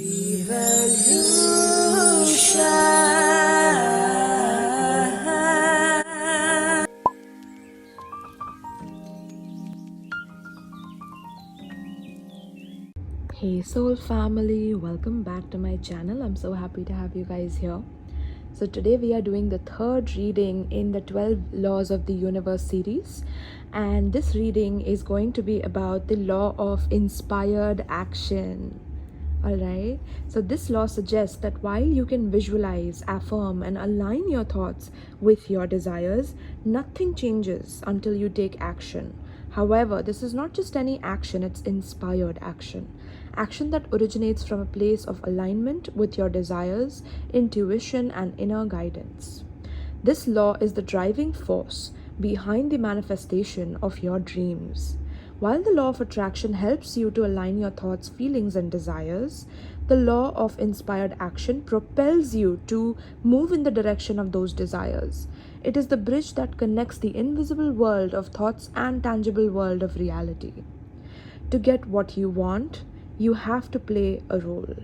Vrievolution. Hey soul family, welcome back to my channel. I'm so happy to have you guys here. So today we are doing the third reading in the 12 Laws of the Universe series, and this reading is going to be about the law of inspired action. Alright, so this law suggests that while you can visualize, affirm, and align your thoughts with your desires, nothing changes until you take action. However, this is not just any action, it's inspired action. Action that originates from a place of alignment with your desires, intuition, and inner guidance. This law is the driving force behind the manifestation of your dreams. While the law of attraction helps you to align your thoughts, feelings, and desires, the law of inspired action propels you to move in the direction of those desires. It is the bridge that connects the invisible world of thoughts and tangible world of reality. To get what you want, you have to play a role.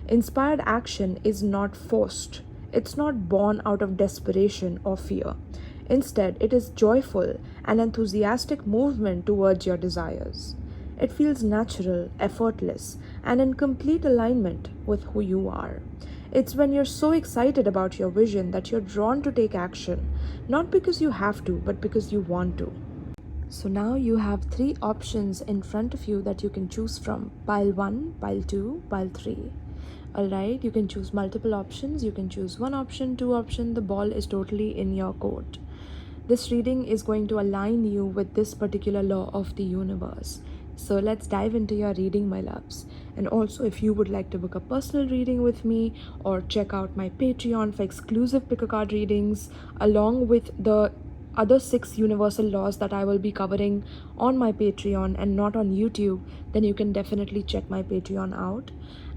Inspired action is not forced. It's not born out of desperation or fear. Instead, it is joyful and enthusiastic movement towards your desires. It feels natural, effortless, and in complete alignment with who you are. It's when you're so excited about your vision that you're drawn to take action, not because you have to, but because you want to. So now you have 3 options in front of you that you can choose from: pile 1, pile 2, pile 3. Alright, you can choose multiple options, you can choose one option, 2 options, the ball is totally in your court. This reading is going to align you with this particular law of the universe. So let's dive into your reading, my loves. And also, if you would like to book a personal reading with me or check out my Patreon for exclusive pick a card readings along with the other 6 universal laws that I will be covering on my Patreon and not on YouTube, then you can definitely check my Patreon out.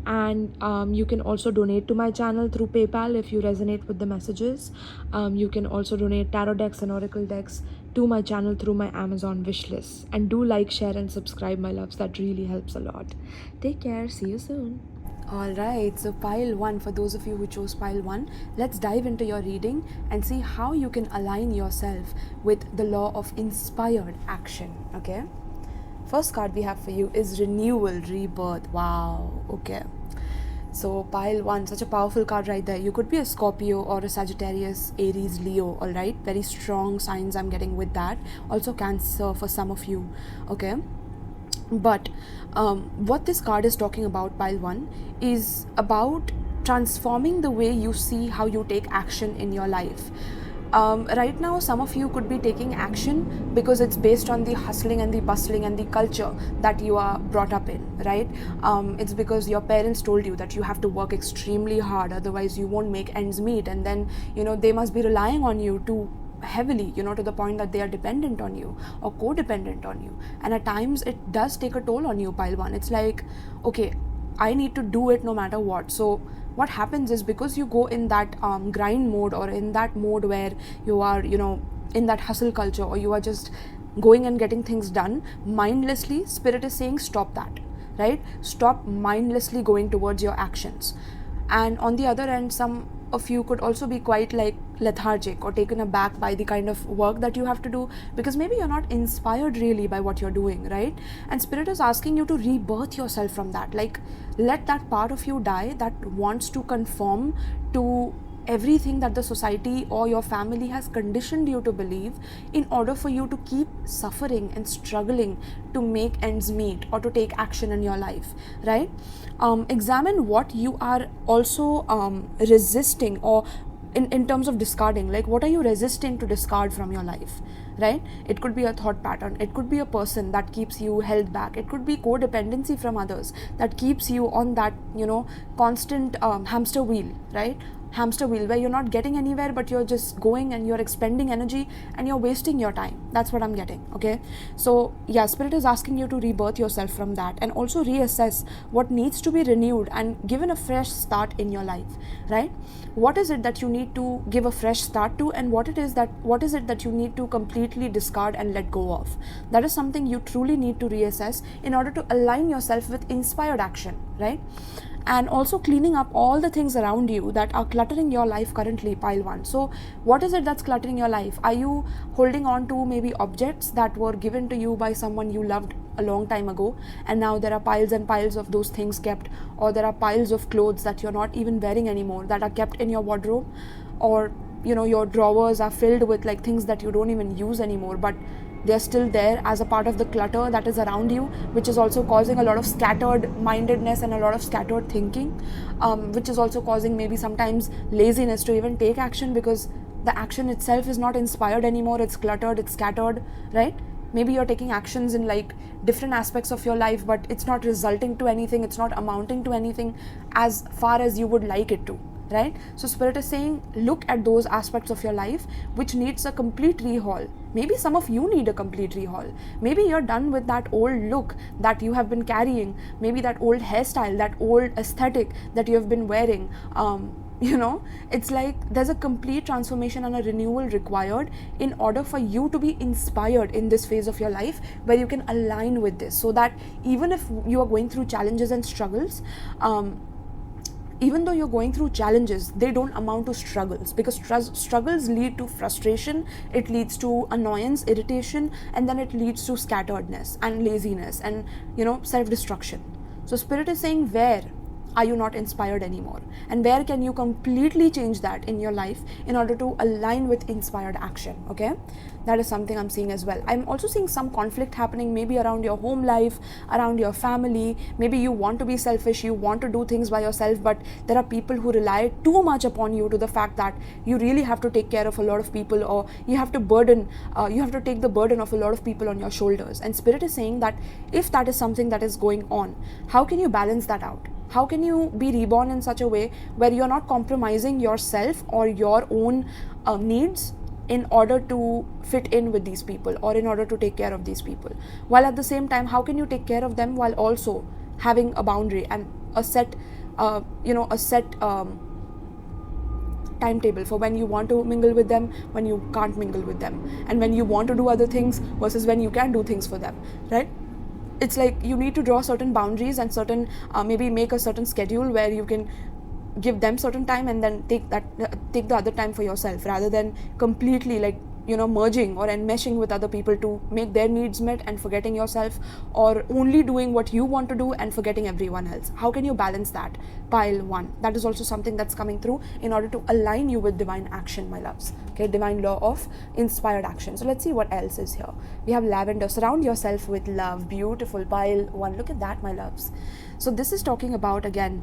And you can also donate to my channel through PayPal if you resonate with the messages. You can also donate tarot decks and oracle decks to my channel through my Amazon wishlist. And do like, share, and subscribe, my loves. That really helps a lot. Take care. See you soon. Alright, so pile 1, for those of you who chose pile 1, let's dive into your reading and see how you can align yourself with the law of inspired action. Okay? First card we have for you is renewal, rebirth. Wow. Okay. So pile 1, such a powerful card right there. You could be a Scorpio or a Sagittarius, Aries, Leo. All right. Very strong signs I'm getting with that. Also Cancer for some of you. Okay. But what this card is talking about, pile 1, is about transforming the way you see how you take action in your life. Right now, some of you could be taking action because it's based on the hustling and the bustling and the culture that you are brought up in, right? It's because your parents told you that you have to work extremely hard, otherwise you won't make ends meet, and then they must be relying on you to heavily, to the point that they are dependent on you or codependent on you. And at times it does take a toll on you, pile 1. It's like, okay, I need to do it no matter what. So what happens is, because you go in that grind mode, or in that mode where you are in that hustle culture, or you are just going and getting things done mindlessly, spirit is saying stop that, right? Stop mindlessly going towards your actions. And on the other end, some of you could also be quite like lethargic or taken aback by the kind of work that you have to do, because maybe you're not inspired really by what you're doing, right? And spirit is asking you to rebirth yourself from that. Like, let that part of you die that wants to conform to everything that the society or your family has conditioned you to believe, in order for you to keep suffering and struggling to make ends meet or to take action in your life, right? Examine what you are also resisting, or in terms of discarding, like what are you resisting to discard from your life, right? It could be a thought pattern, it could be a person that keeps you held back, it could be codependency from others that keeps you on that constant hamster wheel, right? Hamster wheel where you're not getting anywhere, but you're just going and you're expending energy and you're wasting your time. That's what I'm getting. Okay, so yeah, spirit is asking you to rebirth yourself from that, and also reassess what needs to be renewed and given a fresh start in your life, right? What is it that you need to give a fresh start to, and what is it that you need to completely discard and let go of? That is something you truly need to reassess in order to align yourself with inspired action, right? and also cleaning up all the things around you that are cluttering your life currently, pile 1. So what is it that's cluttering your life? Are you holding on to maybe objects that were given to you by someone you loved a long time ago, and now there are piles and piles of those things kept, or there are piles of clothes that you're not even wearing anymore that are kept in your wardrobe, or your drawers are filled with like things that you don't even use anymore, but they're still there as a part of the clutter that is around you, which is also causing a lot of scattered mindedness and a lot of scattered thinking, which is also causing maybe sometimes laziness to even take action, because the action itself is not inspired anymore. It's cluttered, it's scattered, right? Maybe you're taking actions in like different aspects of your life, but it's not resulting to anything, it's not amounting to anything as far as you would like it to, right? So Spirit is saying, look at those aspects of your life which needs a complete rehaul. Maybe some of you need a complete rehaul. Maybe you're done with that old look that you have been carrying, maybe that old hairstyle, that old aesthetic that you have been wearing. It's like there's a complete transformation and a renewal required in order for you to be inspired in this phase of your life, where you can align with this, so that even if you are going through challenges and struggles, even though you're going through challenges, they don't amount to struggles, because struggles lead to frustration, it leads to annoyance, irritation, and then it leads to scatteredness and laziness and self-destruction. So Spirit is saying, where are you not inspired anymore, and where can you completely change that in your life in order to align with inspired action? Okay, that is something I'm seeing as well. I'm also seeing some conflict happening maybe around your home life, around your family. Maybe you want to be selfish, you want to do things by yourself, but there are people who rely too much upon you, to the fact that you really have to take care of a lot of people, or you have to take the burden of a lot of people on your shoulders. And Spirit is saying that if that is something that is going on, how can you balance that out? How can you be reborn in such a way where you're not compromising yourself or your own needs in order to fit in with these people, or in order to take care of these people, while at the same time, how can you take care of them while also having a boundary and a set timetable for when you want to mingle with them, when you can't mingle with them, and when you want to do other things versus when you can do things for them, right? It's like you need to draw certain boundaries and certain maybe make a certain schedule where you can give them certain time and then take the other time for yourself, rather than completely merging or enmeshing with other people to make their needs met and forgetting yourself, or only doing what you want to do and forgetting everyone else. How can you balance that? Pile 1. That is also something that's coming through in order to align you with divine action, my loves. Okay, divine law of inspired action. So let's see what else is here. We have lavender. Surround yourself with love. Beautiful. Pile 1. Look at that, my loves. So this is talking about, again,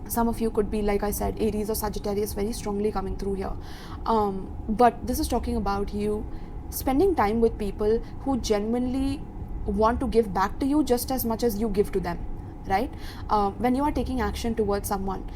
some of you could be, like I said, Aries or Sagittarius, very strongly coming through here. But this is talking about you spending time with people who genuinely want to give back to you just as much as you give to them, right? When you are taking action towards someone,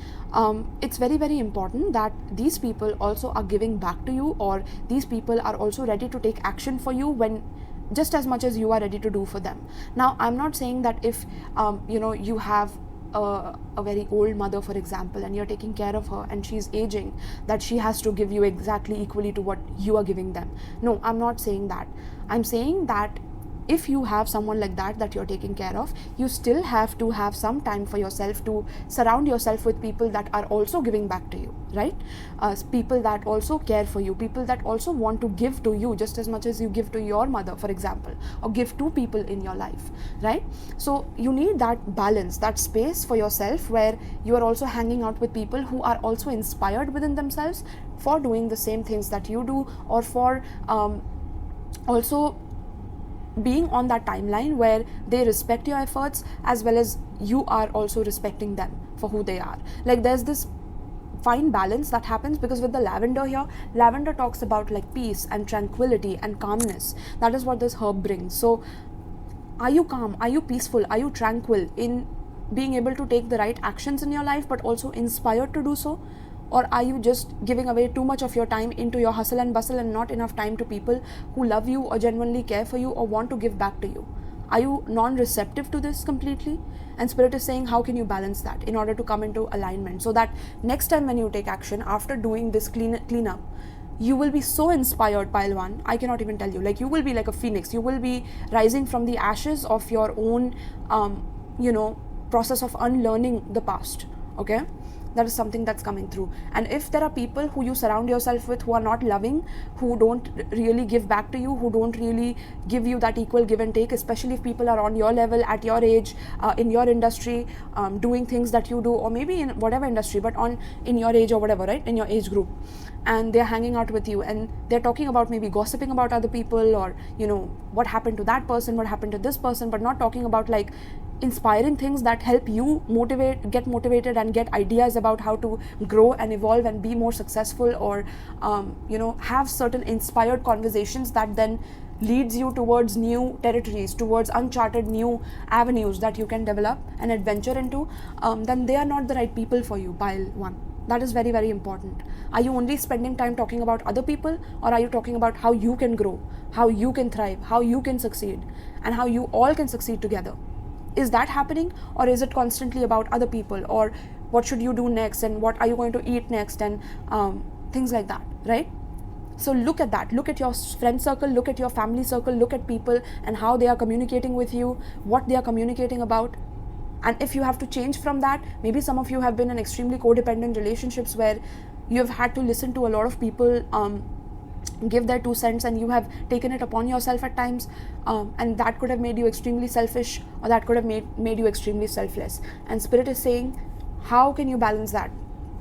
it's very, very important that these people also are giving back to you, or these people are also ready to take action for you when just as much as you are ready to do for them. Now, I'm not saying that if you have a very old mother, for example, and you're taking care of her and she's aging, that she has to give you exactly equally to what you are giving them. No, I'm not saying that. I'm saying that if you have someone like that you're taking care of, you still have to have some time for yourself, to surround yourself with people that are also giving back to you, right? People that also care for you, people that also want to give to you just as much as you give to your mother, for example, or give to people in your life, right? So you need that balance, that space for yourself, where you are also hanging out with people who are also inspired within themselves for doing the same things that you do, or for also being on that timeline where they respect your efforts as well as you are also respecting them for who they are. Like, there's this fine balance that happens, because with the lavender here, lavender talks about like peace and tranquility and calmness. That is what this herb brings. So are you calm? Are you peaceful? Are you tranquil in being able to take the right actions in your life, but also inspired to do so? Or are you just giving away too much of your time into your hustle and bustle and not enough time to people who love you or genuinely care for you or want to give back to you? Are you non-receptive to this completely? And Spirit is saying, how can you balance that in order to come into alignment, so that next time when you take action after doing this cleanup, you will be so inspired, pile 1, I cannot even tell you. Like, you will be like a phoenix. You will be rising from the ashes of your own process of unlearning the past. Okay, that is something that's coming through. And if there are people who you surround yourself with who are not loving, who don't really give back to you, who don't really give you that equal give and take, especially if people are on your level, at your age, in your industry, doing things that you do, or maybe in whatever industry, but in your age or whatever, right, in your age group, and they're hanging out with you and they're talking about, maybe gossiping about other people, or what happened to that person, what happened to this person, but not talking about like inspiring things that help you get motivated and get ideas about how to grow and evolve and be more successful, or have certain inspired conversations that then leads you towards new territories, towards uncharted new avenues that you can develop and adventure into, then they are not the right people for you. Pile 1. That is very, very important. Are you only spending time talking about other people, or are you talking about how you can grow, how you can thrive, how you can succeed, and how you all can succeed together? Is that happening, or is it constantly about other people, or what should you do next, and what are you going to eat next, and things like that, right? So look at that. Look at your friend circle, look at your family circle, look at people and how they are communicating with you, what they are communicating about. And if you have to change from that, maybe some of you have been in extremely codependent relationships where you have had to listen to a lot of people give their 2 cents, and you have taken it upon yourself at times, and that could have made you extremely selfish, or that could have made you extremely selfless. And Spirit is saying, how can you balance that?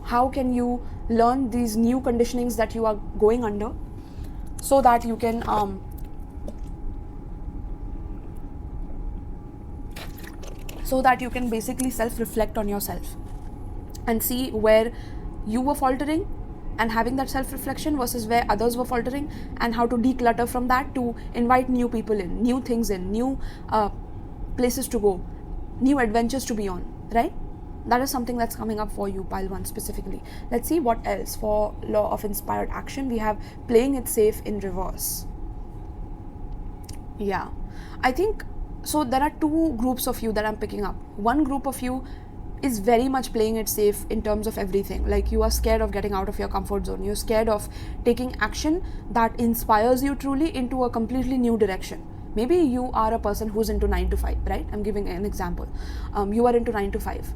How can you learn these new conditionings that you are going under, so that you can basically self-reflect on yourself and see where you were faltering, and having that self-reflection versus where others were faltering, and how to declutter from that to invite new people in, new things in, new places to go, new adventures to be on, right? That is something that's coming up for you, pile 1 specifically. Let's see what else. For law of inspired action, we have playing it safe in reverse. Yeah, I think so. There are 2 groups of you that I'm picking up. One group of you is very much playing it safe in terms of everything. Like, you are scared of getting out of your comfort zone. You're scared of taking action that inspires you truly into a completely new direction. Maybe you are a person who's into 9 to 5, right? I'm giving an example. You are into 9 to 5.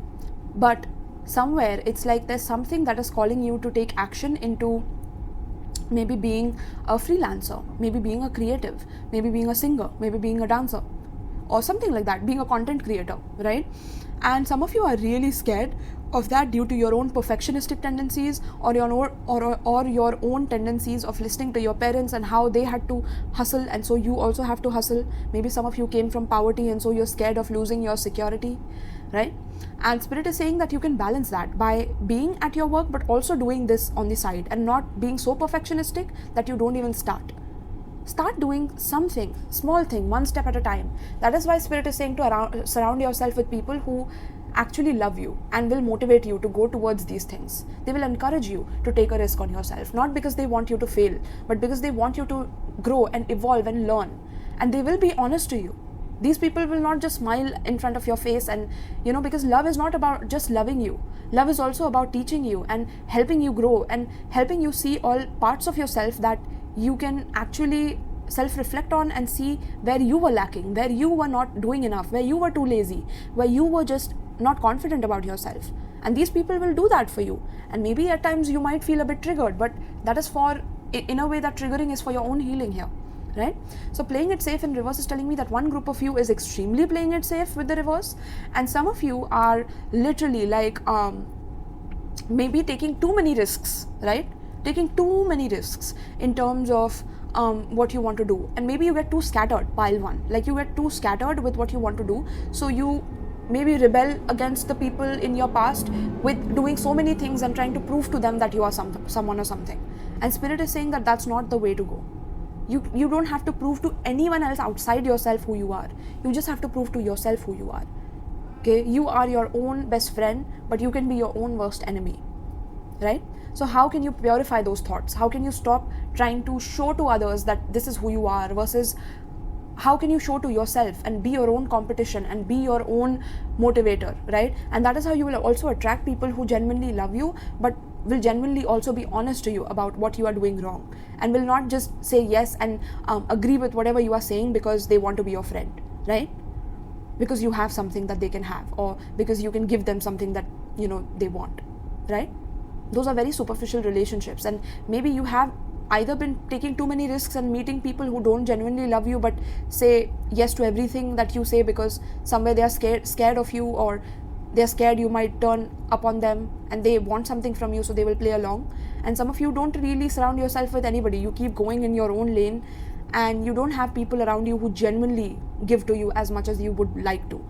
But somewhere it's like there's something that is calling you to take action into maybe being a freelancer, maybe being a creative, maybe being a singer, maybe being a dancer, or something like that, being a content creator, right? And some of you are really scared of that due to your own perfectionistic tendencies, or your own tendencies of listening to your parents and how they had to hustle, and so you also have to hustle. Maybe some of you came from poverty, and so you're scared of losing your security, right? And Spirit is saying that you can balance that by being at your work, but also doing this on the side, and not being so perfectionistic that you don't even start doing something, small thing, one step at a time. That is why Spirit is saying to surround yourself with people who actually love you and will motivate you to go towards these things. They will encourage you to take a risk on yourself, not because they want you to fail, but because they want you to grow and evolve and learn. And they will be honest to you. These people will not just smile in front of your face, and because love is not about just loving you. Love is also about teaching you and helping you grow and helping you see all parts of yourself that you can actually self-reflect on and see where you were lacking, where you were not doing enough, where you were too lazy, where you were just not confident about yourself. And these people will do that for you. And maybe at times you might feel a bit triggered, but that is in a way, that triggering is for your own healing here, right? So playing it safe in reverse is telling me that one group of you is extremely playing it safe with the reverse, and some of you are literally like maybe taking too many risks, right? Taking too many risks in terms of what you want to do. And maybe you get too scattered, pile 1. Like, you get too scattered with what you want to do. So you maybe rebel against the people in your past with doing so many things and trying to prove to them that you are someone or something. And Spirit is saying that that's not the way to go. You don't have to prove to anyone else outside yourself who you are. You just have to prove to yourself who you are. Okay? You are your own best friend, but you can be your own worst enemy, right? So how can you purify those thoughts? How can you stop trying to show to others that this is who you are, versus how can you show to yourself and be your own competition and be your own motivator, right? And that is how you will also attract people who genuinely love you, but will genuinely also be honest to you about what you are doing wrong, and will not just say yes and agree with whatever you are saying because they want to be your friend, right? because you have something that they can have, or because you can give them something that they want, right? Those are very superficial relationships, and maybe you have either been taking too many risks and meeting people who don't genuinely love you but say yes to everything that you say because somewhere they are scared of you, or they're scared you might turn upon them and they want something from you, so they will play along. And some of you don't really surround yourself with anybody. You keep going in your own lane and you don't have people around you who genuinely give to you as much as you would like to.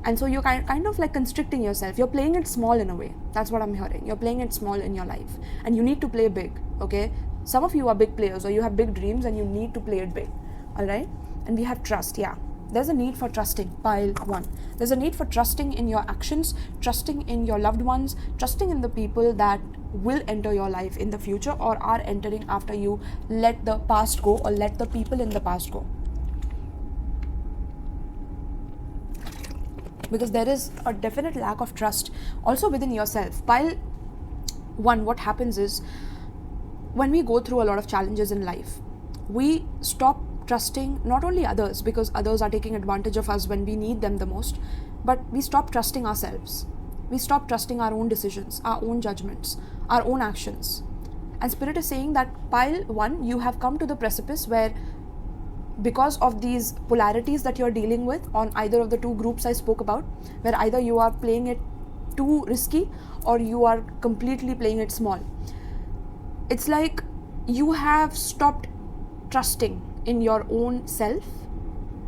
And so you're kind of like constricting yourself. You're playing it small in a way. That's what I'm hearing. You're playing it small in your life. And you need to play big, okay? Some of you are big players, or you have big dreams and you need to play it big, all right? And we have trust, yeah. There's a need for trusting, pile 1. There's a need for trusting in your actions, trusting in your loved ones, trusting in the people that will enter your life in the future or are entering after you let the past go, or let the people in the past go. Because there is a definite lack of trust also within yourself. Pile 1, what happens is, when we go through a lot of challenges in life, we stop trusting not only others, because others are taking advantage of us when we need them the most, but we stop trusting ourselves. We stop trusting our own decisions, our own judgments, our own actions. And Spirit is saying that pile 1, you have come to the precipice where, because of these polarities that you're dealing with on either of the two groups I spoke about, where either you are playing it too risky or you are completely playing it small. It's like you have stopped trusting in your own self,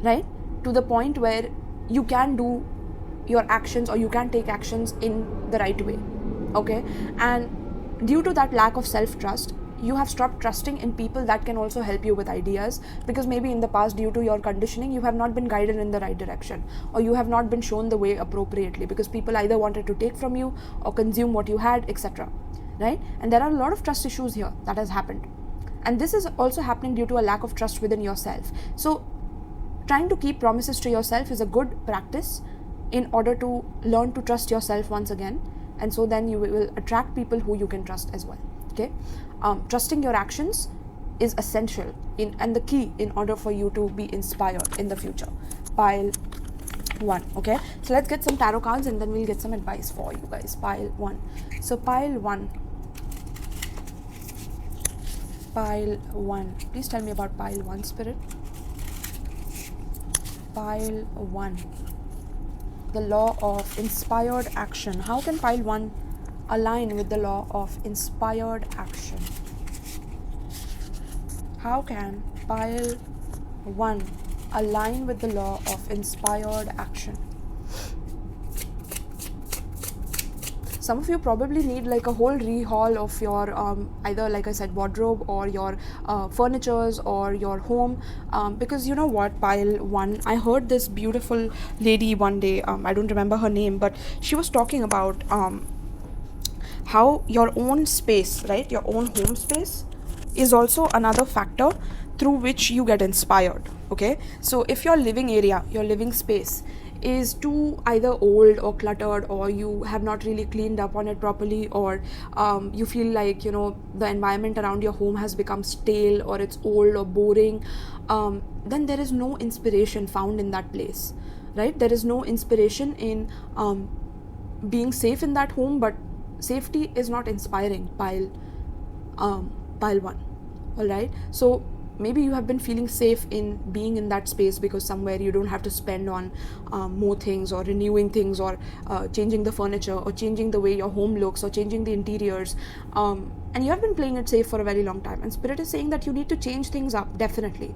right? To the point where you can do your actions, or you can take actions in the right way, okay? And due to that lack of self-trust, you have stopped trusting in people that can also help you with ideas, because maybe in the past, due to your conditioning, you have not been guided in the right direction, or you have not been shown the way appropriately, because people either wanted to take from you or consume what you had, etc., right? And there are a lot of trust issues here that has happened. And this is also happening due to a lack of trust within yourself. So trying to keep promises to yourself is a good practice in order to learn to trust yourself once again. And so then you will attract people who you can trust as well, okay? Trusting your actions is essential and the key in order for you to be inspired in the future. Pile 1, okay? So let's get some tarot cards and then we'll get some advice for you guys. Pile 1. So pile 1. Pile 1. Please tell me about pile 1, Spirit. Pile 1. The law of inspired action. How can pile 1 align with the law of inspired action? How can pile 1 align with the law of inspired action? Some of you probably need like a whole rehaul of your either, like I said, wardrobe, or your furnitures, or your home, because you know what, pile 1, I heard this beautiful lady one day, I don't remember her name, but she was talking about how your own space, right, your own home space is also another factor through which you get inspired, okay? So if your living area, your living space is too either old or cluttered, or you have not really cleaned up on it properly, or you feel like, you know, the environment around your home has become stale, or it's old or boring, then there is no inspiration found in that place, right? There is no inspiration in being safe in that home, but safety is not inspiring. Pile 1, all right? So maybe you have been feeling safe in being in that space because somewhere you don't have to spend on more things, or renewing things, or changing the furniture, or changing the way your home looks, or changing the interiors, and you have been playing it safe for a very long time. And Spirit is saying that you need to change things up, definitely,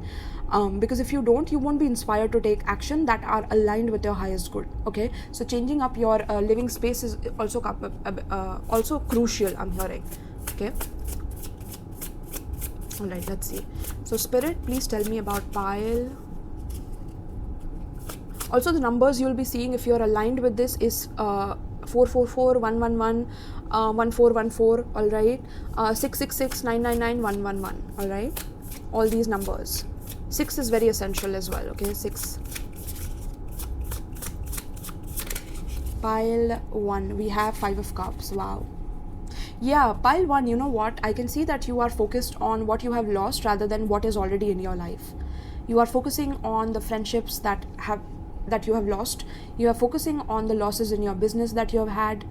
because if you don't, you won't be inspired to take action that are aligned with your highest good, okay? So changing up your living space is also crucial, I'm hearing, okay? All right, let's see. So Spirit, please tell me about pile. Also, the numbers you'll be seeing if you're aligned with this is 444, 111, 1414, all right? 666, 999, 111, all right? All these numbers. 6 is very essential as well, okay? 6. Pile 1, we have 5 of Cups, wow. Yeah, pile 1, you know what? I can see that you are focused on what you have lost rather than what is already in your life. You are focusing on the friendships that have that you have lost. You are focusing on the losses in your business that you have had.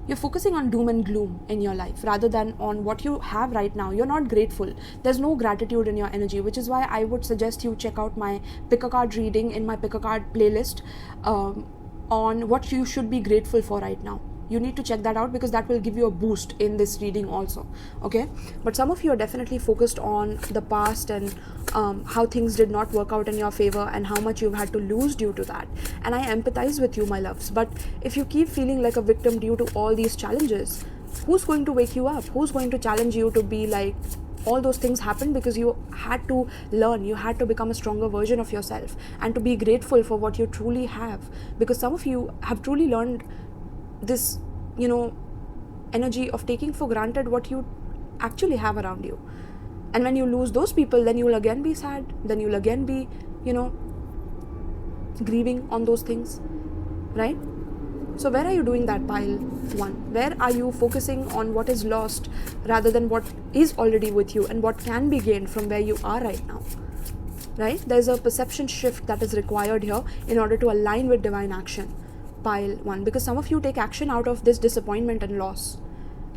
You're focusing on doom and gloom in your life rather than on what you have right now. You're not grateful. There's no gratitude in your energy, which is why I would suggest you check out my pick a card reading in my pick a card playlist on what you should be grateful for right now. You need to check that out because that will give you a boost in this reading also, okay? But some of you are definitely focused on the past and how things did not work out in your favor and how much you've had to lose due to that. And I empathize with you, my loves. But if you keep feeling like a victim due to all these challenges, who's going to wake you up? Who's going to challenge you to be like, all those things happened because you had to learn, you had to become a stronger version of yourself and to be grateful for what you truly have. Because some of you have truly learned this, energy of taking for granted what you actually have around you. And when you lose those people, then you will again be sad, then you'll again be, grieving on those things, right? So where are you doing that, pile 1? Where are you focusing on what is lost rather than what is already with you and what can be gained from where you are right now, right? There's a perception shift that is required here in order to align with divine action, pile 1, because some of you take action out of this disappointment and loss.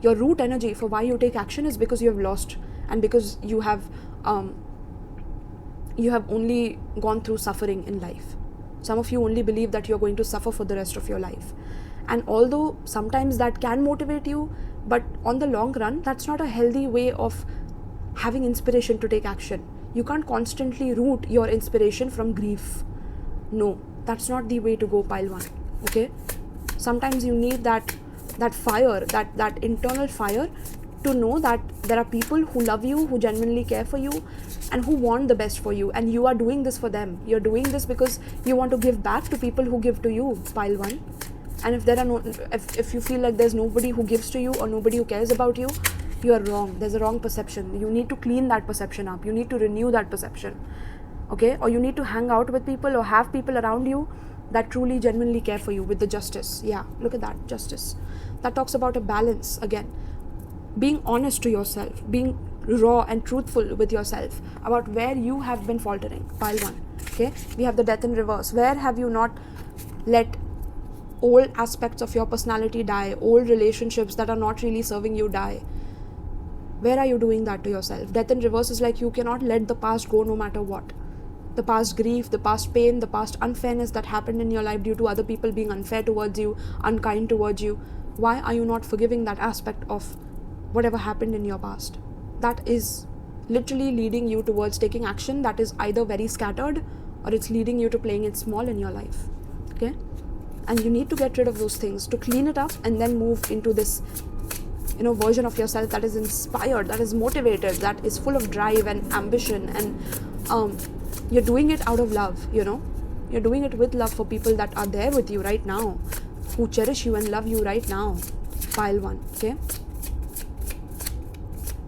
Your root energy for why you take action is because you have lost and because you have only gone through suffering in life. Some of you only believe that you're going to suffer for the rest of your life. And although sometimes that can motivate you, but on the long run, that's not a healthy way of having inspiration to take action. You can't constantly root your inspiration from grief. No, that's not the way to go, pile 1. Okay? Sometimes you need that fire, that internal fire to know that there are people who love you, who genuinely care for you, and who want the best for you, and you are doing this for them. You're doing this because you want to give back to people who give to you, pile 1. And if you feel like there's nobody who gives to you or nobody who cares about you, you are wrong. There's a wrong perception. You need to clean that perception up. You need to renew that perception, okay? Or you need to hang out with people or have people around you that truly genuinely care for you with the justice. Yeah, look at that, justice. That talks about a balance again. Being honest to yourself, being raw and truthful with yourself about where you have been faltering, pile 1. Okay, we have the death in reverse. Where have you not let old aspects of your personality die, old relationships that are not really serving you die? Where are you doing that to yourself? Death in reverse is like you cannot let the past go no matter what. The past grief, the past pain, the past unfairness that happened in your life due to other people being unfair towards you, unkind towards you. Why are you not forgiving that aspect of whatever happened in your past? That is literally leading you towards taking action that is either very scattered or it's leading you to playing it small in your life, okay? And you need to get rid of those things to clean it up and then move into this version of yourself that is inspired, that is motivated, that is full of drive and ambition, and you're doing it out of love. You're doing it with love for people that are there with you right now, who cherish you and love you right now, pile 1. Okay,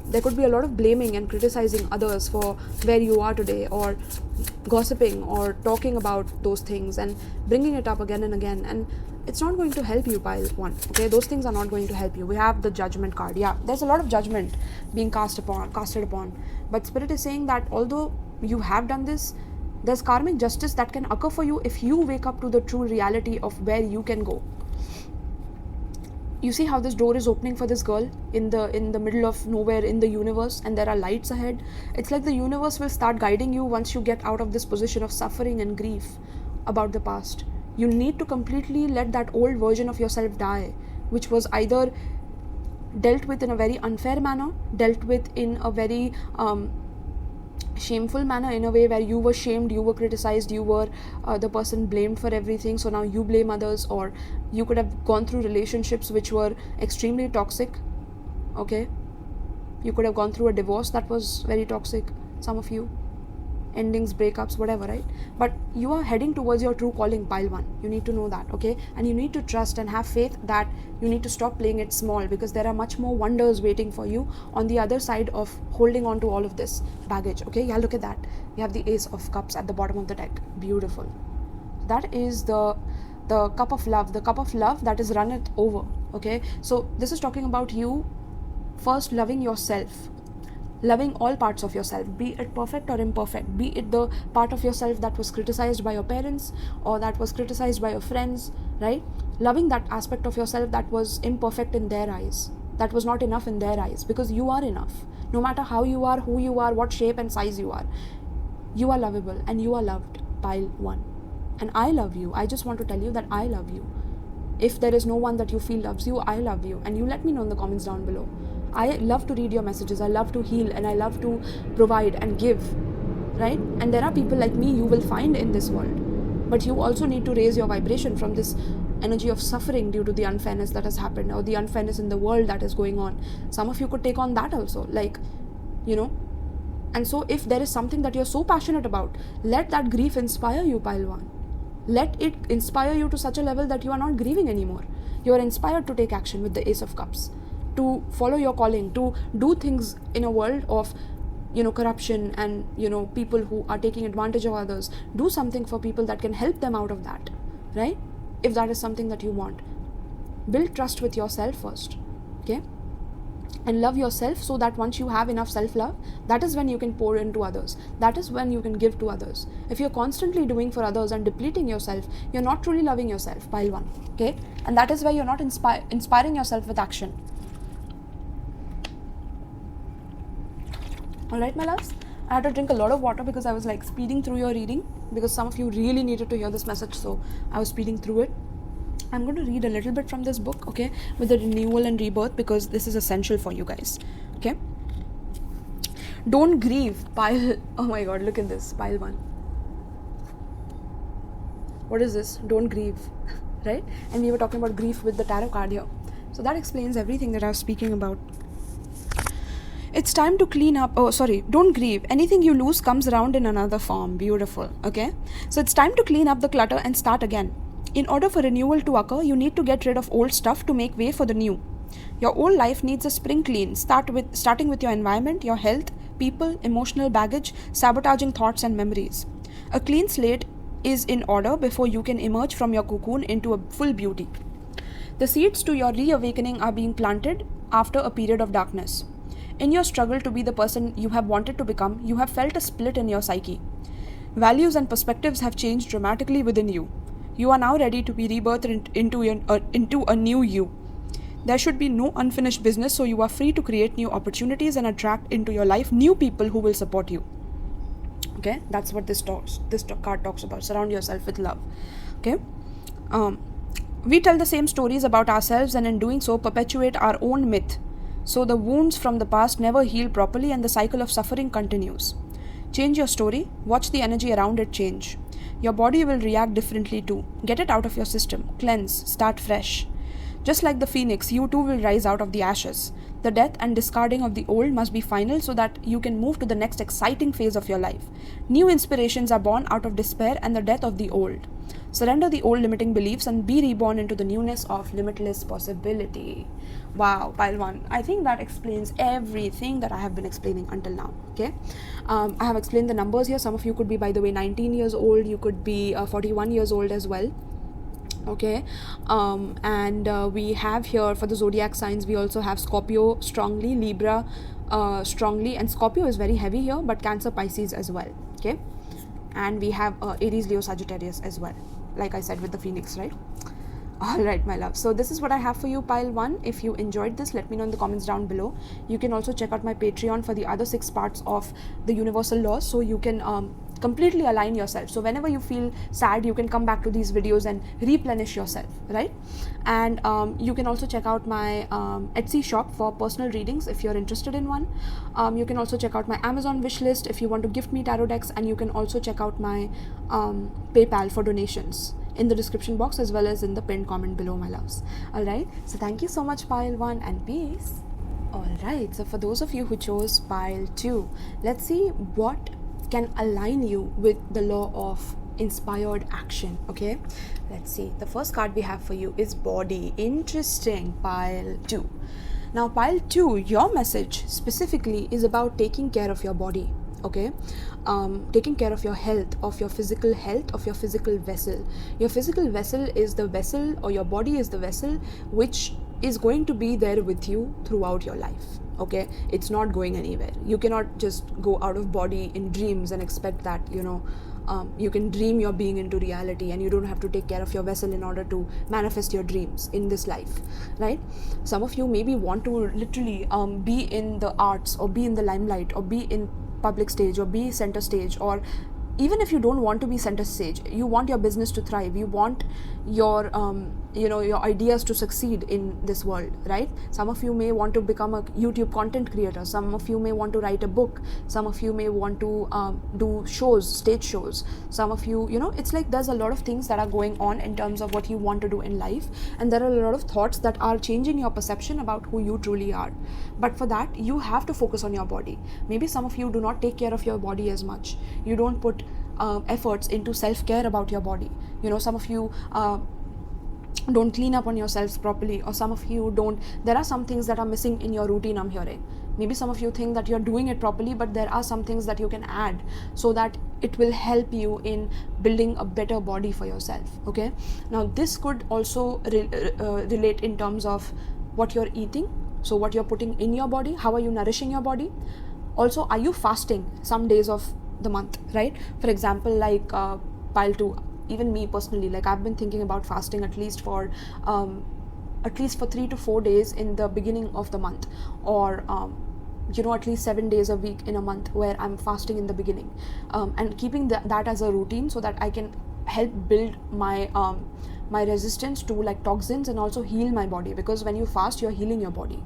there could be a lot of blaming and criticizing others for where you are today, or gossiping or talking about those things and bringing it up again and again, and it's not going to help you, pile 1. Okay, those things are not going to help you. We have the judgment card. Yeah, there's a lot of judgment being casted upon, but Spirit is saying that although you have done this, there's karmic justice that can occur for you if you wake up to the true reality of where you can go. You see how this door is opening for this girl in the middle of nowhere in the universe, and there are lights ahead. It's like the universe will start guiding you once you get out of this position of suffering and grief about the past. You need to completely let that old version of yourself die, which was either dealt with in a very unfair manner, dealt with in a very shameful manner, in a way where you were shamed, you were criticized, you were the person blamed for everything, so now you blame others. Or you could have gone through relationships which were extremely toxic. Okay, you could have gone through a divorce that was very toxic, some of you, endings, breakups, whatever, right? But you are heading towards your true calling, pile 1. You need to know that, okay? And you need to trust and have faith that you need to stop playing it small, because there are much more wonders waiting for you on the other side of holding on to all of this baggage, okay? Yeah, look at that. You have the Ace of Cups at the bottom of the deck. Beautiful. That is the cup of love, the cup of love that is runneth over, okay? So this is talking about you first loving yourself, Loving all parts of yourself, be it perfect or imperfect, be it the part of yourself that was criticized by your parents or that was criticized by your friends, right? Loving that aspect of yourself that was imperfect in their eyes, that was not enough in their eyes, because you are enough. No matter how you are, who you are, what shape and size you are lovable and you are loved. Pile 1. And I love you. I just want to tell you that I love you. If there is no one that you feel loves you, I love you. And you let me know in the comments down below. I love to read your messages. I love to heal and I love to provide and give, right? And there are people like me you will find in this world. But you also need to raise your vibration from this energy of suffering due to the unfairness that has happened or the unfairness in the world that is going on. Some of you could take on that also, And so if there is something that you're so passionate about, let that grief inspire you, pile 1. Let it inspire you to such a level that you are not grieving anymore. You are inspired to take action with the Ace of Cups, to follow your calling, to do things in a world of, corruption and, people who are taking advantage of others. Do something for people that can help them out of that, right? If that is something that you want. Build trust with yourself first, okay? And love yourself so that once you have enough self-love, that is when you can pour into others. That is when you can give to others. If you're constantly doing for others and depleting yourself, you're not truly loving yourself, pile 1, okay? And that is why you're not inspiring yourself with action. All right, my loves? I had to drink a lot of water because I was speeding through your reading, because some of you really needed to hear this message, so I was speeding through it. I'm going to read a little bit from this book, okay, with the renewal and rebirth, because this is essential for you guys, okay? Don't grieve, pile. Oh my god, look at this, pile 1. What is this? Don't grieve, right? And we were talking about grief with the tarot card here. So that explains everything that I was speaking about. It's time to clean up. Don't grieve. Anything you lose comes around in another form. Beautiful, okay? So it's time to clean up the clutter and start again. In order for renewal to occur, you need to get rid of old stuff to make way for the new. Your old life needs a spring clean, starting with your environment, your health, people, emotional baggage, sabotaging thoughts and memories. A clean slate is in order before you can emerge from your cocoon into a full beauty. The seeds to your reawakening are being planted after a period of darkness. In your struggle to be the person you have wanted to become, you have felt a split in your psyche. Values and perspectives have changed dramatically within you. You are now ready to be rebirthed into a new you. There should be no unfinished business, so you are free to create new opportunities and attract into your life new people who will support you. Okay, that's what this card talks about. Surround yourself with love. Okay, we tell the same stories about ourselves, and in doing so perpetuate our own myth. So the wounds from the past never heal properly and the cycle of suffering continues. Change your story, watch the energy around it change. Your body will react differently too. Get it out of your system, cleanse, start fresh. Just like the phoenix, you too will rise out of the ashes. The death and discarding of the old must be final so that you can move to the next exciting phase of your life. New inspirations are born out of despair and the death of the old. Surrender the old limiting beliefs and be reborn into the newness of limitless possibility. Wow, pile 1. I think that explains everything that I have been explaining until now. Okay, I have explained the numbers here. Some of you could be, by the way, 19 years old. You could be 41 years old as well. Okay, and we have here for the zodiac signs, we also have Scorpio strongly, Libra strongly, and Scorpio is very heavy here, but Cancer, Pisces as well. Okay, and we have Aries, Leo, Sagittarius as well, like I said with the Phoenix, right? All right, my love. So this is what I have for you, pile 1. If you enjoyed this, let me know in the comments down below. You can also check out my Patreon for the other 6 parts of the universal laws, so you can completely align yourself. So whenever you feel sad, you can come back to these videos and replenish yourself, right? And you can also check out my Etsy shop for personal readings if you're interested in one. You can also check out my Amazon wish list if you want to gift me tarot decks, and you can also check out my PayPal for donations in the description box as well as in the pinned comment below, my loves. All right, so thank you so much, pile 1, and peace. All right, so for those of you who chose pile 2, let's see what can align you with the law of inspired action. Okay, let's see. The first card we have for you is body. Interesting, pile 2. Now pile 2, your message specifically is about taking care of your body. Okay, taking care of your health, of your physical health, of your physical vessel. Your physical vessel is the vessel, or your body is the vessel which is going to be there with you throughout your life. okay? It's not going anywhere. You cannot just go out of body in dreams and expect that, you can dream your being into reality, and you don't have to take care of your vessel in order to manifest your dreams in this life, right? Some of you maybe want to literally be in the arts, or be in the limelight, or be in public stage, or be center stage, or even if you don't want to be center stage, you want your business to thrive, you want your your ideas to succeed in this world, right? Some of you may want to become a YouTube content creator, some of you may want to write a book, some of you may want to do shows, stage shows, some of you, it's like there's a lot of things that are going on in terms of what you want to do in life, and there are a lot of thoughts that are changing your perception about who you truly are. But for that, you have to focus on your body. Maybe some of you do not take care of your body as much, you don't put efforts into self-care about your body. Some of you don't clean up on yourselves properly, or some of you don't, there are some things that are missing in your routine, I'm hearing. Maybe some of you think that you're doing it properly, but there are some things that you can add so that it will help you in building a better body for yourself, okay? Now this could also relate in terms of what you're eating, so what you're putting in your body, how are you nourishing your body. Also, are you fasting some days of the month, right? For example, like pile 2, even me personally, like I've been thinking about fasting at least for 3 to 4 days in the beginning of the month, or at least 7 days a week in a month where I'm fasting in the beginning, and keeping that as a routine so that I can help build my resistance to like toxins, and also heal my body, because when you fast, you're healing your body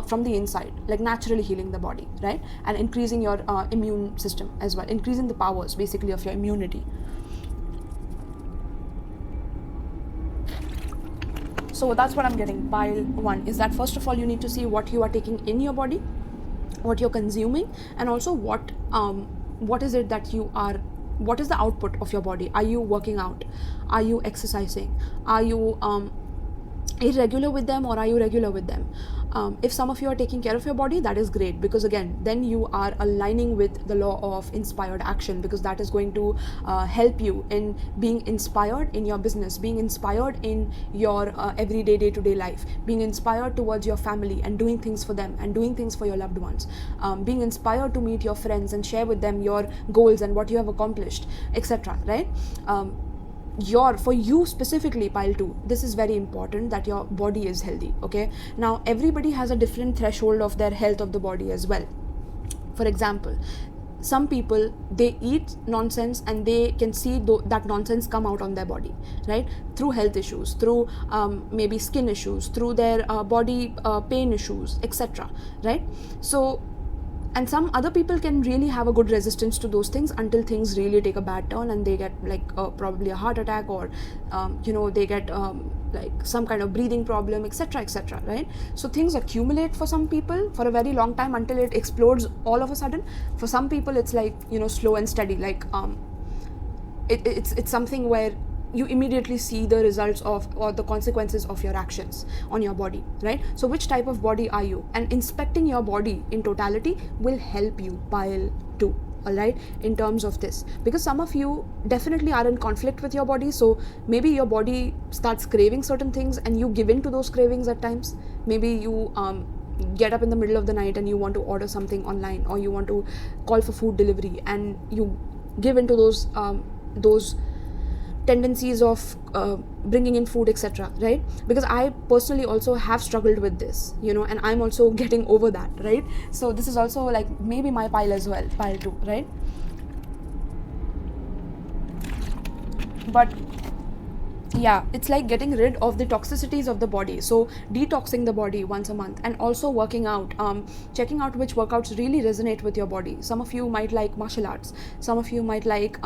from the inside, like naturally healing the body, right? And increasing your immune system as well, increasing the powers basically of your immunity. So that's what I'm getting. Pile 1 is that first of all, you need to see what you are taking in your body, what you're consuming, and also what is it that you are, what is the output of your body. Are you working out? Are you exercising? Are you irregular with them, or are you regular with them? If some of you are taking care of your body, that is great, because again, then you are aligning with the law of inspired action, because that is going to help you in being inspired in your business, being inspired in your everyday day-to-day life, being inspired towards your family and doing things for them and doing things for your loved ones, being inspired to meet your friends and share with them your goals and what you have accomplished, etc., right? For you specifically, pile 2, this is very important that your body is healthy, okay? Now everybody has a different threshold of their health of the body as well. For example, some people, they eat nonsense and they can see that nonsense come out on their body, right? Through health issues, through maybe skin issues, through their body pain issues, etc., right? So, and some other people can really have a good resistance to those things until things really take a bad turn and they get like probably a heart attack, or they get like some kind of breathing problem, etc., right? So things accumulate for some people for a very long time until it explodes all of a sudden. For some people it's like slow and steady, like it's something where you immediately see the results of, or the consequences of your actions on your body, right? So which type of body are you? And inspecting your body in totality will help you, pile 2, all right, in terms of this, because some of you definitely are in conflict with your body. So maybe your body starts craving certain things and you give in to those cravings at times. Maybe you get up in the middle of the night and you want to order something online, or you want to call for food delivery, and you give into those tendencies of bringing in food, etc., right? Because I personally also have struggled with this, and I'm also getting over that, right? So this is also like maybe my pile as well, pile 2, right? But yeah, it's like getting rid of the toxicities of the body. So detoxing the body once a month, and also working out, checking out which workouts really resonate with your body. Some of you might like martial arts, some of you might like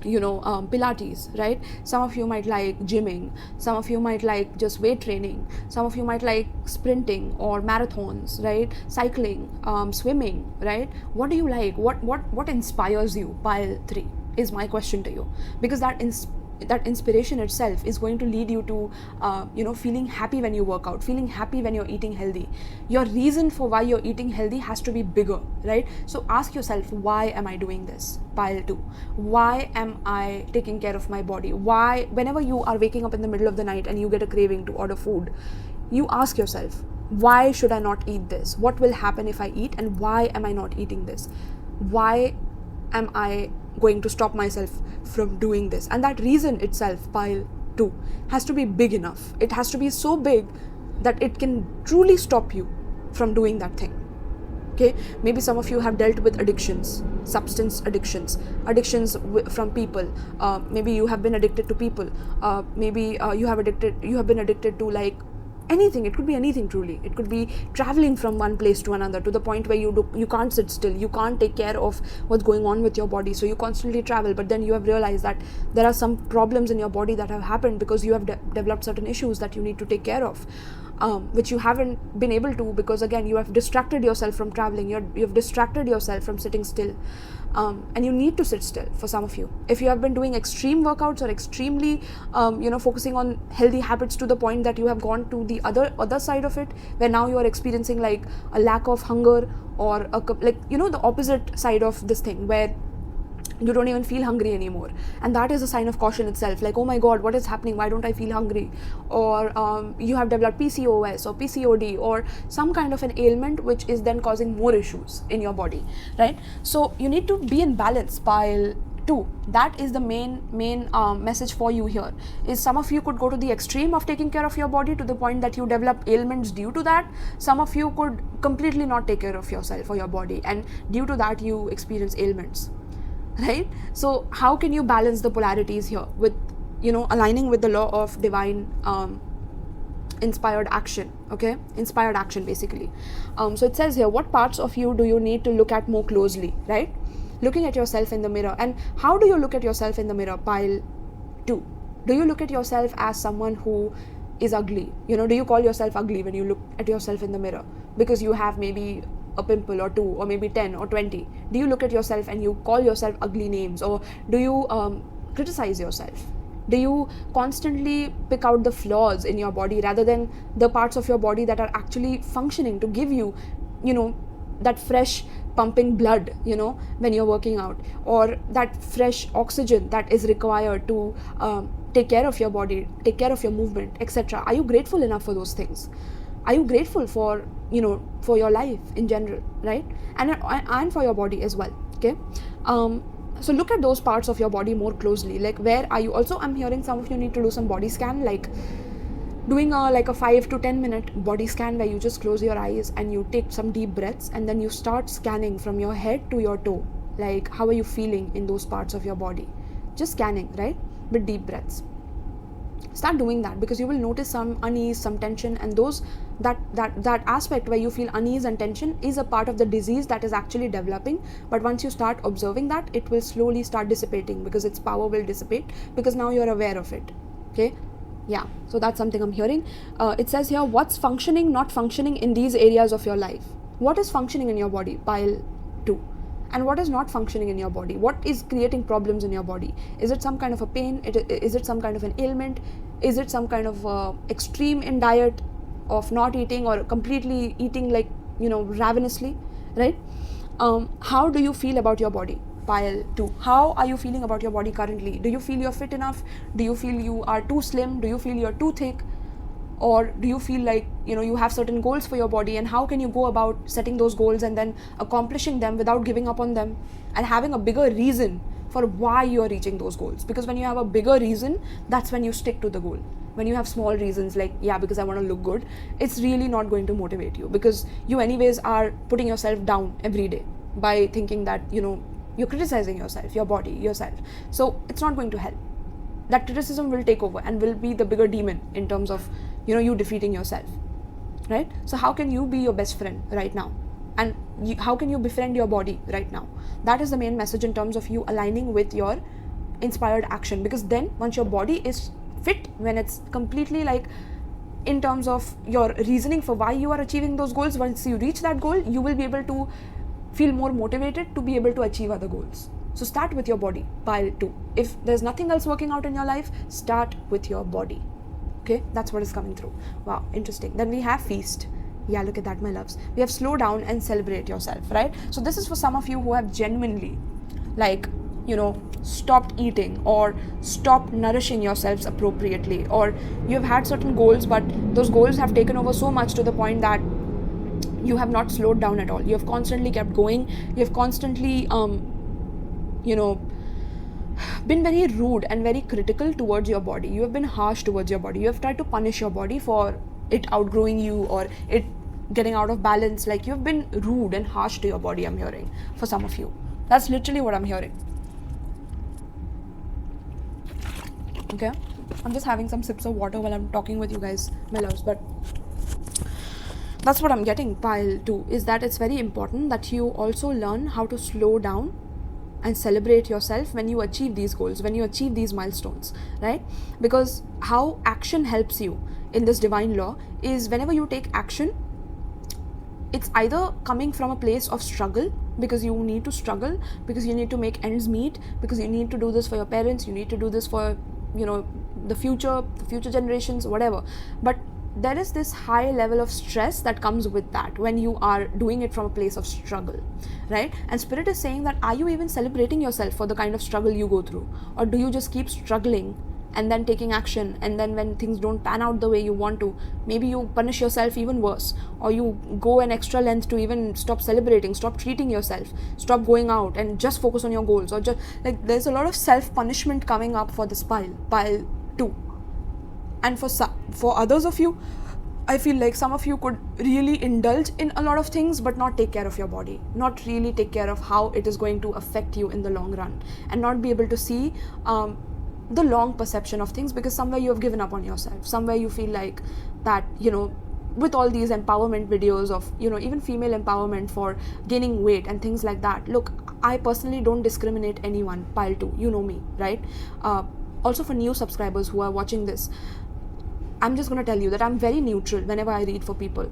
Pilates, right? Some of you might like gymming, some of you might like just weight training, some of you might like sprinting or marathons, right? Cycling, swimming, right? What do you like? What inspires you? Pile 3 is my question to you, because that inspiration itself is going to lead you to feeling happy when you work out, feeling happy when you're eating healthy. Your reason for why you're eating healthy has to be bigger, right? So ask yourself, why am I doing this? Pile 2, why am I taking care of my body? Why, whenever you are waking up in the middle of the night and you get a craving to order food, you ask yourself, why should I not eat this? What will happen if I eat, and why am I not eating this? Why am I going to stop myself from doing this? And that reason itself, pile 2, has to be big enough. It has to be so big that it can truly stop you from doing that thing. Okay, maybe some of you have dealt with addictions, substance addictions from people. Maybe you have been addicted to people. Maybe you have been addicted to like anything. It could be anything, truly. It could be traveling from one place to another, to the point where you can't sit still, you can't take care of what's going on with your body, so you constantly travel. But then you have realized that there are some problems in your body that have happened because you have developed certain issues that you need to take care of, which you haven't been able to, because again you have distracted yourself from traveling, you've distracted yourself from sitting still. And you need to sit still. For some of you, if you have been doing extreme workouts or extremely focusing on healthy habits to the point that you have gone to the other side of it, where now you are experiencing like a lack of hunger, or the opposite side of this thing, where you don't even feel hungry anymore, and that is a sign of caution itself. Like, oh my god, what is happening? Why don't I feel hungry? Or you have developed PCOS or PCOD or some kind of an ailment which is then causing more issues in your body, right? So you need to be in balance. Pile 2, that is the main message for you here. Is some of you could go to the extreme of taking care of your body to the point that you develop ailments due to that. Some of you could completely not take care of yourself or your body, and due to that you experience ailments, right? So how can you balance the polarities here with aligning with the law of divine inspired action? Okay, inspired action basically. So it says here, what parts of you do you need to look at more closely, right? Looking at yourself in the mirror. And how do you look at yourself in the mirror? Pile 2, do you look at yourself as someone who is ugly? Do you call yourself ugly when you look at yourself in the mirror because you have maybe a pimple or 2 or maybe 10 or 20? Do you look at yourself and you call yourself ugly names? Or do you criticize yourself? Do you constantly pick out the flaws in your body rather than the parts of your body that are actually functioning to give you that fresh pumping blood when you're working out, or that fresh oxygen that is required to take care of your body, take care of your movement, etc.? Are you grateful enough for those things? Are you grateful for for your life in general, right? And for your body as well. Okay, so look at those parts of your body more closely. Like, where are you? Also, I'm hearing some of you need to do some body scan, like doing a 5 to 10 minute body scan where you just close your eyes and you take some deep breaths, and then you start scanning from your head to your toe. Like, how are you feeling in those parts of your body? Just scanning, right, with deep breaths. Start doing that, because you will notice some unease, some tension, and that aspect where you feel unease and tension is a part of the disease that is actually developing. But once you start observing that, it will slowly start dissipating, because its power will dissipate, because now you're aware of it. Okay, yeah, so that's something I'm hearing. It says here, what's functioning, not functioning in these areas of your life? What is functioning in your body? Pile 2. And what is not functioning in your body? What is creating problems in your body? Is it some kind of a pain? Is it some kind of an ailment? Is it some kind of extreme in diet of not eating, or completely eating like ravenously, right? How do you feel about your body? Pile 2. How are you feeling about your body currently? Do you feel you're fit enough? Do you feel you are too slim? Do you feel you're too thick? Or do you feel like you have certain goals for your body, and how can you go about setting those goals and then accomplishing them without giving up on them, and having a bigger reason for why you are reaching those goals? Because when you have a bigger reason, that's when you stick to the goal. When you have small reasons like, yeah, because I want to look good, it's really not going to motivate you, because you anyways are putting yourself down every day by thinking that you're criticizing yourself, your body, yourself. So it's not going to help. That criticism will take over and will be the bigger demon in terms of you defeating yourself, right? So how can you be your best friend right now? And how can you befriend your body right now? That is the main message in terms of you aligning with your inspired action. Because then once your body is fit, when it's completely like in terms of your reasoning for why you are achieving those goals, once you reach that goal, you will be able to feel more motivated to be able to achieve other goals. So start with your body. Pile 2. If there's nothing else working out in your life, start with your body. Okay, that's what is coming through. Wow, interesting. Then we have feast. Yeah, look at that, my loves. We have slow down and celebrate yourself, right? So this is for some of you who have genuinely stopped eating or stopped nourishing yourselves appropriately, or you have had certain goals, but those goals have taken over so much to the point that you have not slowed down at all. You have constantly kept going. You have constantly been very rude and very critical towards your body. You have been harsh towards your body. You have tried to punish your body for it outgrowing you or it getting out of balance. Like, you have been rude and harsh to your body, I'm hearing, for some of you. That's literally what I'm hearing. Okay? I'm just having some sips of water while I'm talking with you guys, my loves, but that's what I'm getting. Pile 2 is that it's very important that you also learn how to slow down and celebrate yourself when you achieve these goals, when you achieve these milestones, right? Because how action helps you in this divine law is whenever you take action, it's either coming from a place of struggle, because you need to struggle, because you need to make ends meet, because you need to do this for your parents, you need to do this for the future generations, whatever. But there is this high level of stress that comes with that when you are doing it from a place of struggle, right? And Spirit is saying that, are you even celebrating yourself for the kind of struggle you go through? Or do you just keep struggling and then taking action, and then when things don't pan out the way you want to, maybe you punish yourself even worse, or you go an extra length to even stop celebrating, stop treating yourself, stop going out and just focus on your goals, or just like there's a lot of self-punishment coming up for this pile 2. And for others of you, I feel like some of you could really indulge in a lot of things but not take care of your body, not really take care of how it is going to affect you in the long run, and not be able to see the long perception of things, because somewhere you have given up on yourself. Somewhere you feel like that, with all these empowerment videos of, even female empowerment for gaining weight and things like that. Look, I personally don't discriminate anyone, pile 2, you know me, right? Also, for new subscribers who are watching this, I'm just going to tell you that I'm very neutral whenever I read for people.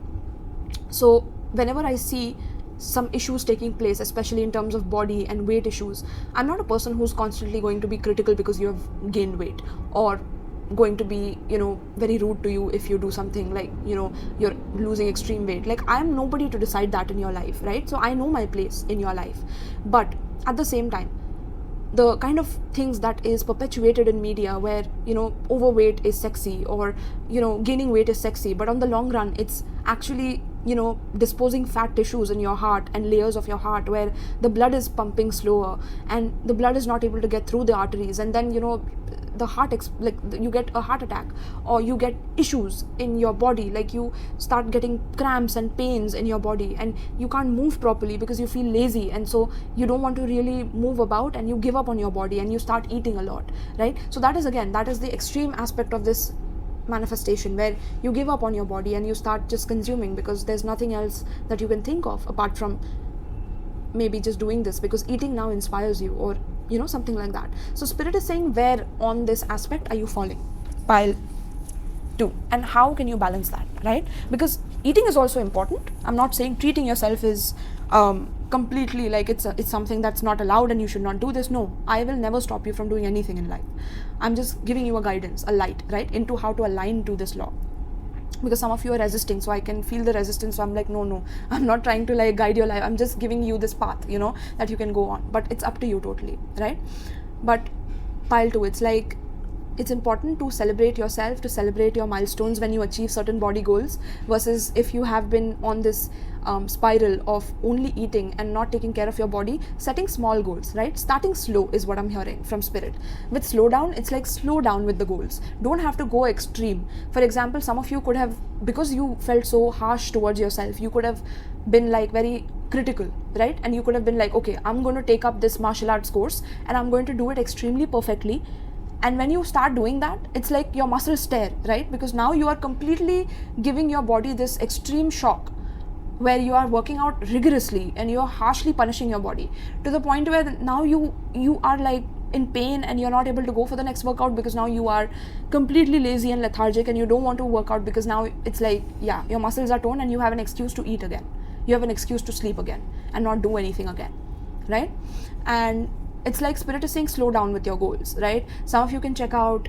So whenever I see some issues taking place, especially in terms of body and weight issues, I'm not a person who's constantly going to be critical because you have gained weight, or going to be, very rude to you if you do something like, you're losing extreme weight. Like, I'm nobody to decide that in your life, right? So I know my place in your life. But at the same time, the kind of things that is perpetuated in media where, overweight is sexy, or, gaining weight is sexy, but on the long run, it's actually, disposing fat tissues in your heart and layers of your heart where the blood is pumping slower and the blood is not able to get through the arteries, and then, the heart you get a heart attack, or you get issues in your body, like you start getting cramps and pains in your body, and you can't move properly because you feel lazy, and so you don't want to really move about, and you give up on your body and you start eating a lot, right? So that is the extreme aspect of this manifestation, where you give up on your body and you start just consuming because there's nothing else that you can think of apart from maybe just doing this because eating now inspires you, or something like that. So Spirit is saying, where on this aspect are you falling? Pile 2. And how can you balance that, right? Because eating is also important. I'm not saying treating yourself is completely like it's something that's not allowed and you should not do this. No, I will never stop you from doing anything in life. I'm just giving you a guidance, a light, right, into how to align to this law. Because some of you are resisting, so I can feel the resistance. So I'm like, no, I'm not trying to like guide your life. I'm just giving you this path, that you can go on. But it's up to you totally, right? But pile 2, it's like, it's important to celebrate yourself, to celebrate your milestones when you achieve certain body goals, versus if you have been on this spiral of only eating and not taking care of your body, setting small goals, right? Starting slow is what I'm hearing from Spirit. With slow down, it's like slow down with the goals. Don't have to go extreme. For example, some of you could have, because you felt so harsh towards yourself, you could have been like very critical, right? And you could have been like, okay, I'm going to take up this martial arts course and I'm going to do it extremely perfectly. And when you start doing that, it's like your muscles tear, right? Because now you are completely giving your body this extreme shock where you are working out rigorously and you're harshly punishing your body to the point where now you are like in pain and you're not able to go for the next workout because now you are completely lazy and lethargic and you don't want to work out because now it's like, yeah, your muscles are torn and you have an excuse to eat again. You have an excuse to sleep again and not do anything again, right? And it's like Spirit is saying, slow down with your goals, right? Some of you can check out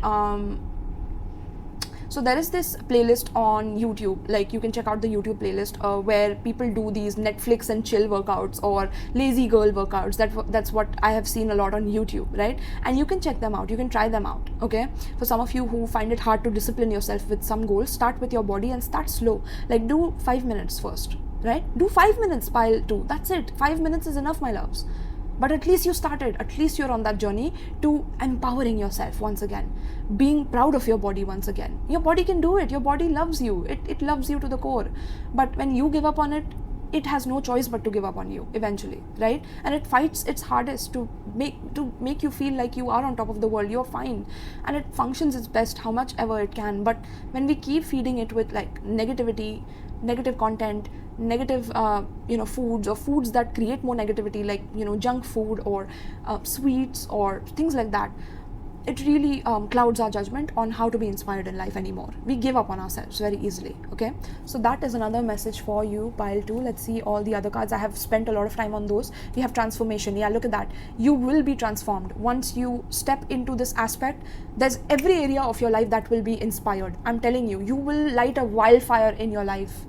So there is this playlist on YouTube, like you can check out the YouTube playlist where people do these Netflix and chill workouts or lazy girl workouts. That's what I have seen a lot on YouTube, right? And you can check them out, you can try them out, okay? For some of you who find it hard to discipline yourself with some goals, start with your body and start slow. Like do 5 minutes first, right? Do 5 minutes, pile 2. That's it. 5 minutes is enough, my loves. But at least you started, at least you're on that journey to empowering yourself once again, being proud of your body once again. Your body can do it. Your body loves you. It loves you to the core. But when you give up on it, it has no choice but to give up on you eventually, right? And it fights its hardest to make you feel like you are on top of the world, you're fine. And it functions its best how much ever it can. But when we keep feeding it with like negativity, negative content, negative foods, or foods that create more negativity, like junk food or sweets or things like that, it really clouds our judgment on how to be inspired in life anymore. We give up on ourselves very easily, okay? So that is another message for you, pile 2. Let's see all the other cards. I have spent a lot of time on those. We have transformation. Yeah, look at that. You will be transformed once you step into this aspect. There's every area of your life that will be inspired. I'm telling you, you will light a wildfire in your life,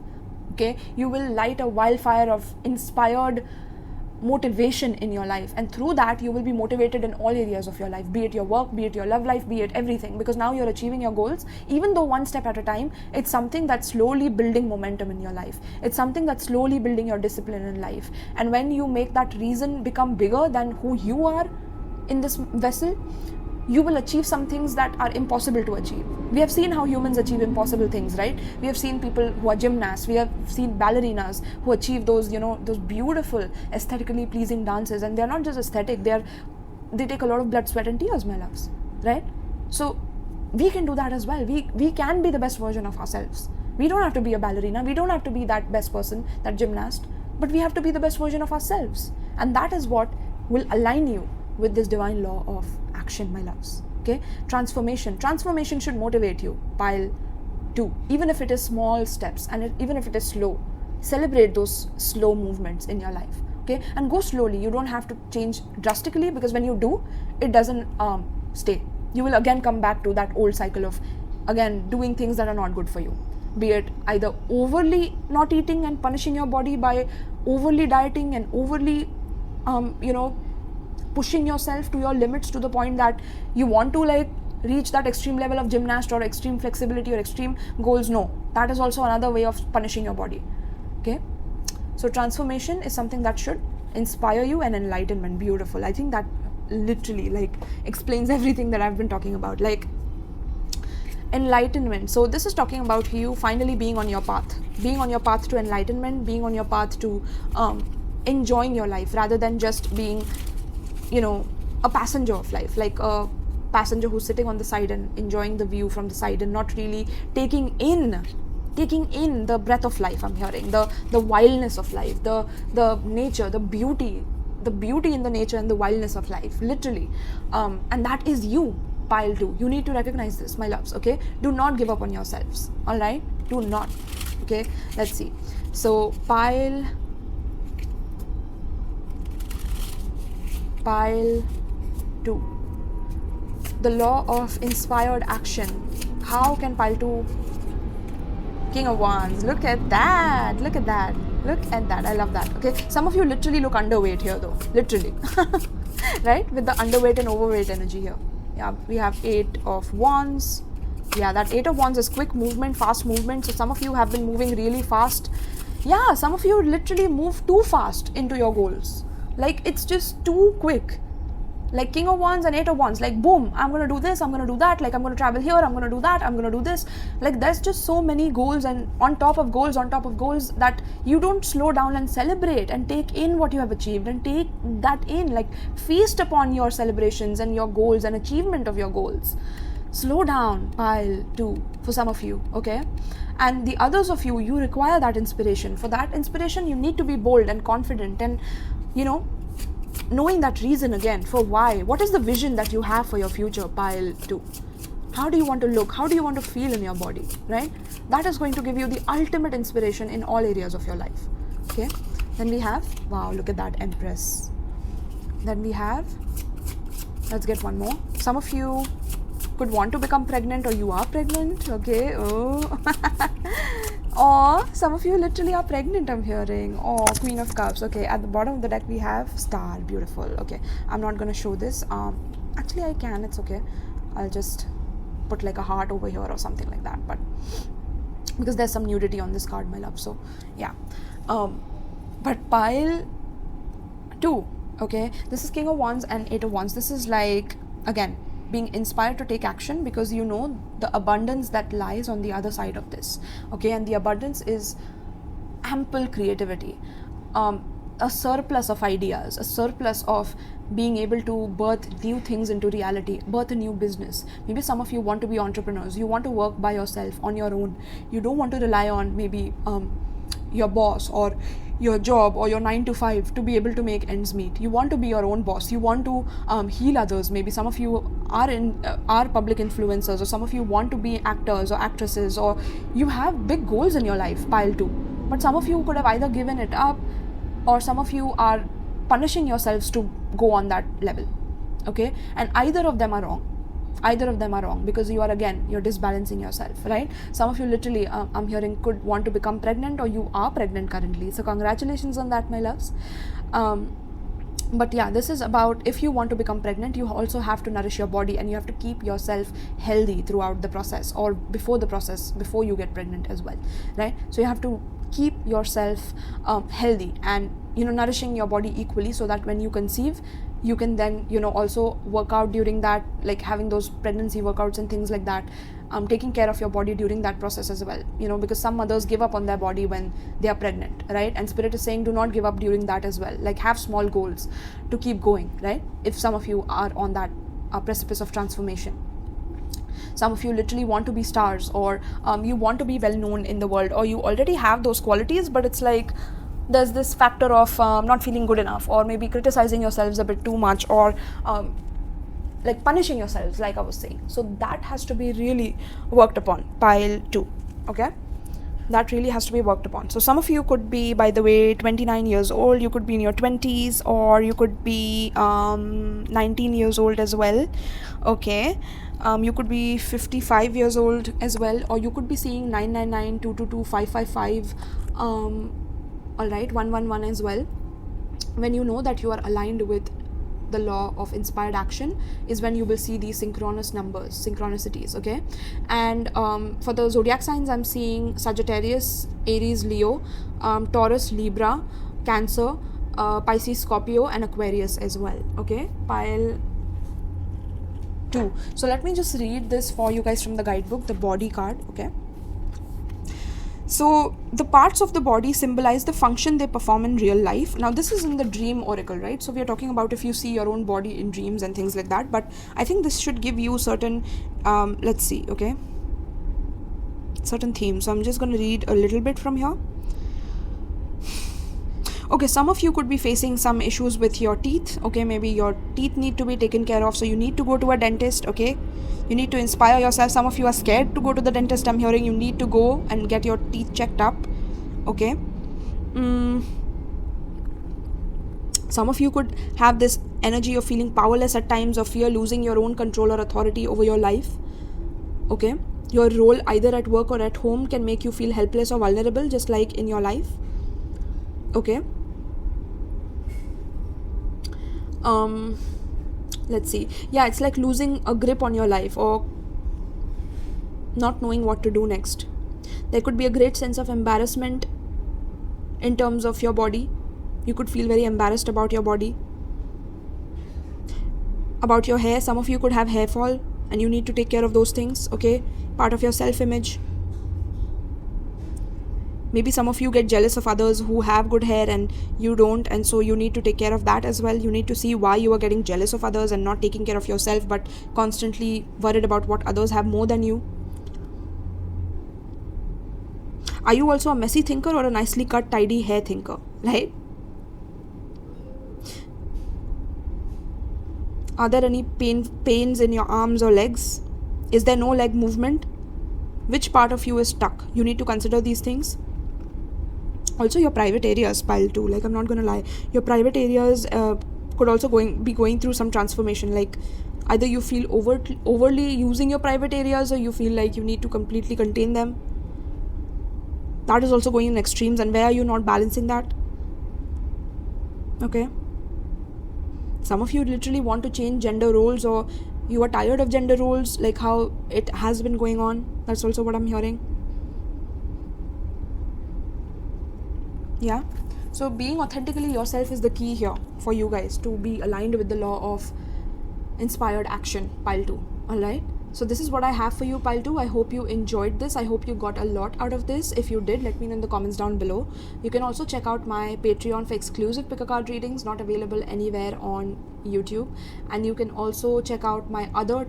okay? You will light a wildfire of inspired motivation in your life, and through that you will be motivated in all areas of your life, be it your work, be it your love life, be it everything, because now you're achieving your goals. Even though one step at a time, it's something that's slowly building momentum in your life. It's something that's slowly building your discipline in life. And when you make that reason become bigger than who you are in this vessel, you will achieve some things that are impossible to achieve. We have seen how humans achieve impossible things, right? We have seen people who are gymnasts, we have seen ballerinas who achieve those, those beautiful, aesthetically pleasing dances. And they're not just aesthetic, they take a lot of blood, sweat and tears, my loves, right? So we can do that as well. We can be the best version of ourselves. We don't have to be a ballerina, we don't have to be that best person, that gymnast, but we have to be the best version of ourselves. And that is what will align you with this divine law of action, my loves, okay? Transformation should motivate you, pile 2, even if it is small steps, and even if it is slow. Celebrate those slow movements in your life, okay? And go slowly. You don't have to change drastically, because when you do, it doesn't stay. You will again come back to that old cycle of again doing things that are not good for you, be it either overly not eating and punishing your body by overly dieting and overly pushing yourself to your limits, to the point that you want to like reach that extreme level of gymnast or extreme flexibility or extreme goals. No, that is also another way of punishing your body, okay? So transformation is something that should inspire you, and enlightenment, beautiful. I think that literally like explains everything that I've been talking about, like enlightenment. So this is talking about you finally being on your path to enlightenment, being on your path to enjoying your life, rather than just being a passenger of life, like a passenger who's sitting on the side and enjoying the view from the side and not really taking in the breath of life. I'm hearing the wildness of life, the nature, the beauty in the nature and the wildness of life, literally. And that is you, pile 2. You need to recognize this, my loves, okay? Do not give up on yourselves, all right? Do not, okay? Let's see. So pile 2, the law of inspired action. How can pile 2, King of Wands, look at that, I love that, okay? Some of you literally look underweight here though, literally, right? With the underweight and overweight energy here. Yeah, we have 8 of Wands. Yeah, that 8 of Wands is quick movement, fast movement. So some of you have been moving really fast. Yeah, some of you literally move too fast into your goals. Like it's just too quick. Like King of Wands and 8 of Wands, like boom, I'm gonna do this, I'm gonna do that, like I'm gonna travel here, I'm gonna do that, I'm gonna do this. Like there's just so many goals, and on top of goals that you don't slow down and celebrate and take in what you have achieved and take that in, like feast upon your celebrations and your goals and achievement of your goals. Slow down, pile 2, for some of you, okay? And the others of you, you require that inspiration. For that inspiration, you need to be bold and confident and, knowing that reason again for why. What is the vision that you have for your future, pile 2? How do you want to look? How do you want to feel in your body, right? That is going to give you the ultimate inspiration in all areas of your life, okay? Then we have, wow, look at that, Empress. Then we have, let's get one more. Some of you, could want to become pregnant, or you are pregnant, okay? Oh. Or some of you literally are pregnant, I'm hearing. Or Queen of Cups. Okay, at the bottom of the deck we have Star. Beautiful. Okay, I'm not gonna show this. Actually I can, it's okay. I'll just put like a heart over here or something like that, but because there's some nudity on this card, my love, so yeah. But pile 2, okay, this is King of Wands and 8 of Wands. This is like, again, being inspired to take action, because you know the abundance that lies on the other side of this, okay? And the abundance is ample creativity, a surplus of ideas, a surplus of being able to birth new things into reality, birth a new business. Maybe some of you want to be entrepreneurs, you want to work by yourself on your own, you don't want to rely on maybe your boss or your job or your 9 to 5 to be able to make ends meet. You want to be your own boss, you want to heal others. Maybe some of you are public influencers, or some of you want to be actors or actresses, or you have big goals in your life, pile 2. But some of you could have either given it up, or some of you are punishing yourselves to go on that level, okay? And either of them are wrong. Either of them are wrong, because you are, again, you're disbalancing yourself, right? Some of you literally, I'm hearing, could want to become pregnant, or you are pregnant currently. So congratulations on that, my loves. But yeah, this is about, if you want to become pregnant, you also have to nourish your body, and you have to keep yourself healthy throughout the process, or before the process, before you get pregnant as well, right? So you have to keep yourself healthy, and nourishing your body equally, so that when you conceive, you can then also work out during that, like having those pregnancy workouts and things like that, taking care of your body during that process as well, because some mothers give up on their body when they are pregnant, right? And Spirit is saying, do not give up during that as well. Like, have small goals to keep going, right? If some of you are on that precipice of transformation. Some of you literally want to be stars, or you want to be well known in the world, or you already have those qualities, but it's like there's this factor of not feeling good enough, or maybe criticizing yourselves a bit too much, or like punishing yourselves, like I was saying. So that has to be really worked upon, pile 2, okay? That really has to be worked upon. So some of you could be, by the way, 29 years old, you could be in your 20s, or you could be 19 years old as well, okay? You could be 55 years old as well, or you could be seeing 999, 222, 555, all right, 111 as well. When you know that you are aligned with the law of inspired action, is when you will see these synchronous numbers, synchronicities, okay? And for the zodiac signs, I'm seeing Sagittarius, Aries, Leo, Taurus, Libra, Cancer, Pisces, Scorpio, and Aquarius as well, okay? Pile 2. So let me just read this for you guys from the guidebook, the body card, okay? So the parts of the body symbolize the function they perform in real life. Now this is in the dream oracle, right? So we are talking about if you see your own body in dreams and things like that, but I think this should give you certain let's see, okay, certain themes. So I'm just going to read a little bit from here. Okay, some of you could be facing some issues with your teeth, okay? Maybe your teeth need to be taken care of, so you need to go to a dentist, okay? You need to inspire yourself. Some of you are scared to go to the dentist, I'm hearing. You need to go and get your teeth checked up, okay? Some of you could have this energy of feeling powerless at times, or fear losing your own control or authority over your life, okay? Your role either at work or at home can make you feel helpless or vulnerable, just like in your life, okay? Let's see. Yeah, it's like losing a grip on your life, or not knowing what to do next. There could be a great sense of embarrassment in terms of your body. You could feel very embarrassed about your body, about your hair. Some of you could have hair fall, and you need to take care of those things, okay? Part of your self-image. Maybe some of you get jealous of others who have good hair and you don't, and so you need to take care of that as well. You need to see why you are getting jealous of others and not taking care of yourself, but constantly worried about what others have more than you. Are you also a messy thinker, or a nicely cut, tidy hair thinker, right? Are there any pains in your arms or legs? Is there no leg movement? Which part of you is stuck? You need to consider these things. Also your private areas, pile 2, like I'm not gonna lie, your private areas could also be going through some transformation. Like Either you feel overly using your private areas, or you feel like you need to completely contain them. That is also going in extremes, and where are you not balancing that? Okay. Some of you literally want to change gender roles, or you are tired of gender roles, like how it has been going on. That's also what I'm hearing. Yeah. So being authentically yourself is the key here for you guys to be aligned with the law of inspired action, pile 2. All right. So this is what I have for you, pile 2. I hope you enjoyed this. I hope you got a lot out of this. If you did, let me know in the comments down below. You can also check out my Patreon for exclusive pick a card readings, not available anywhere on YouTube. And you can also check out my other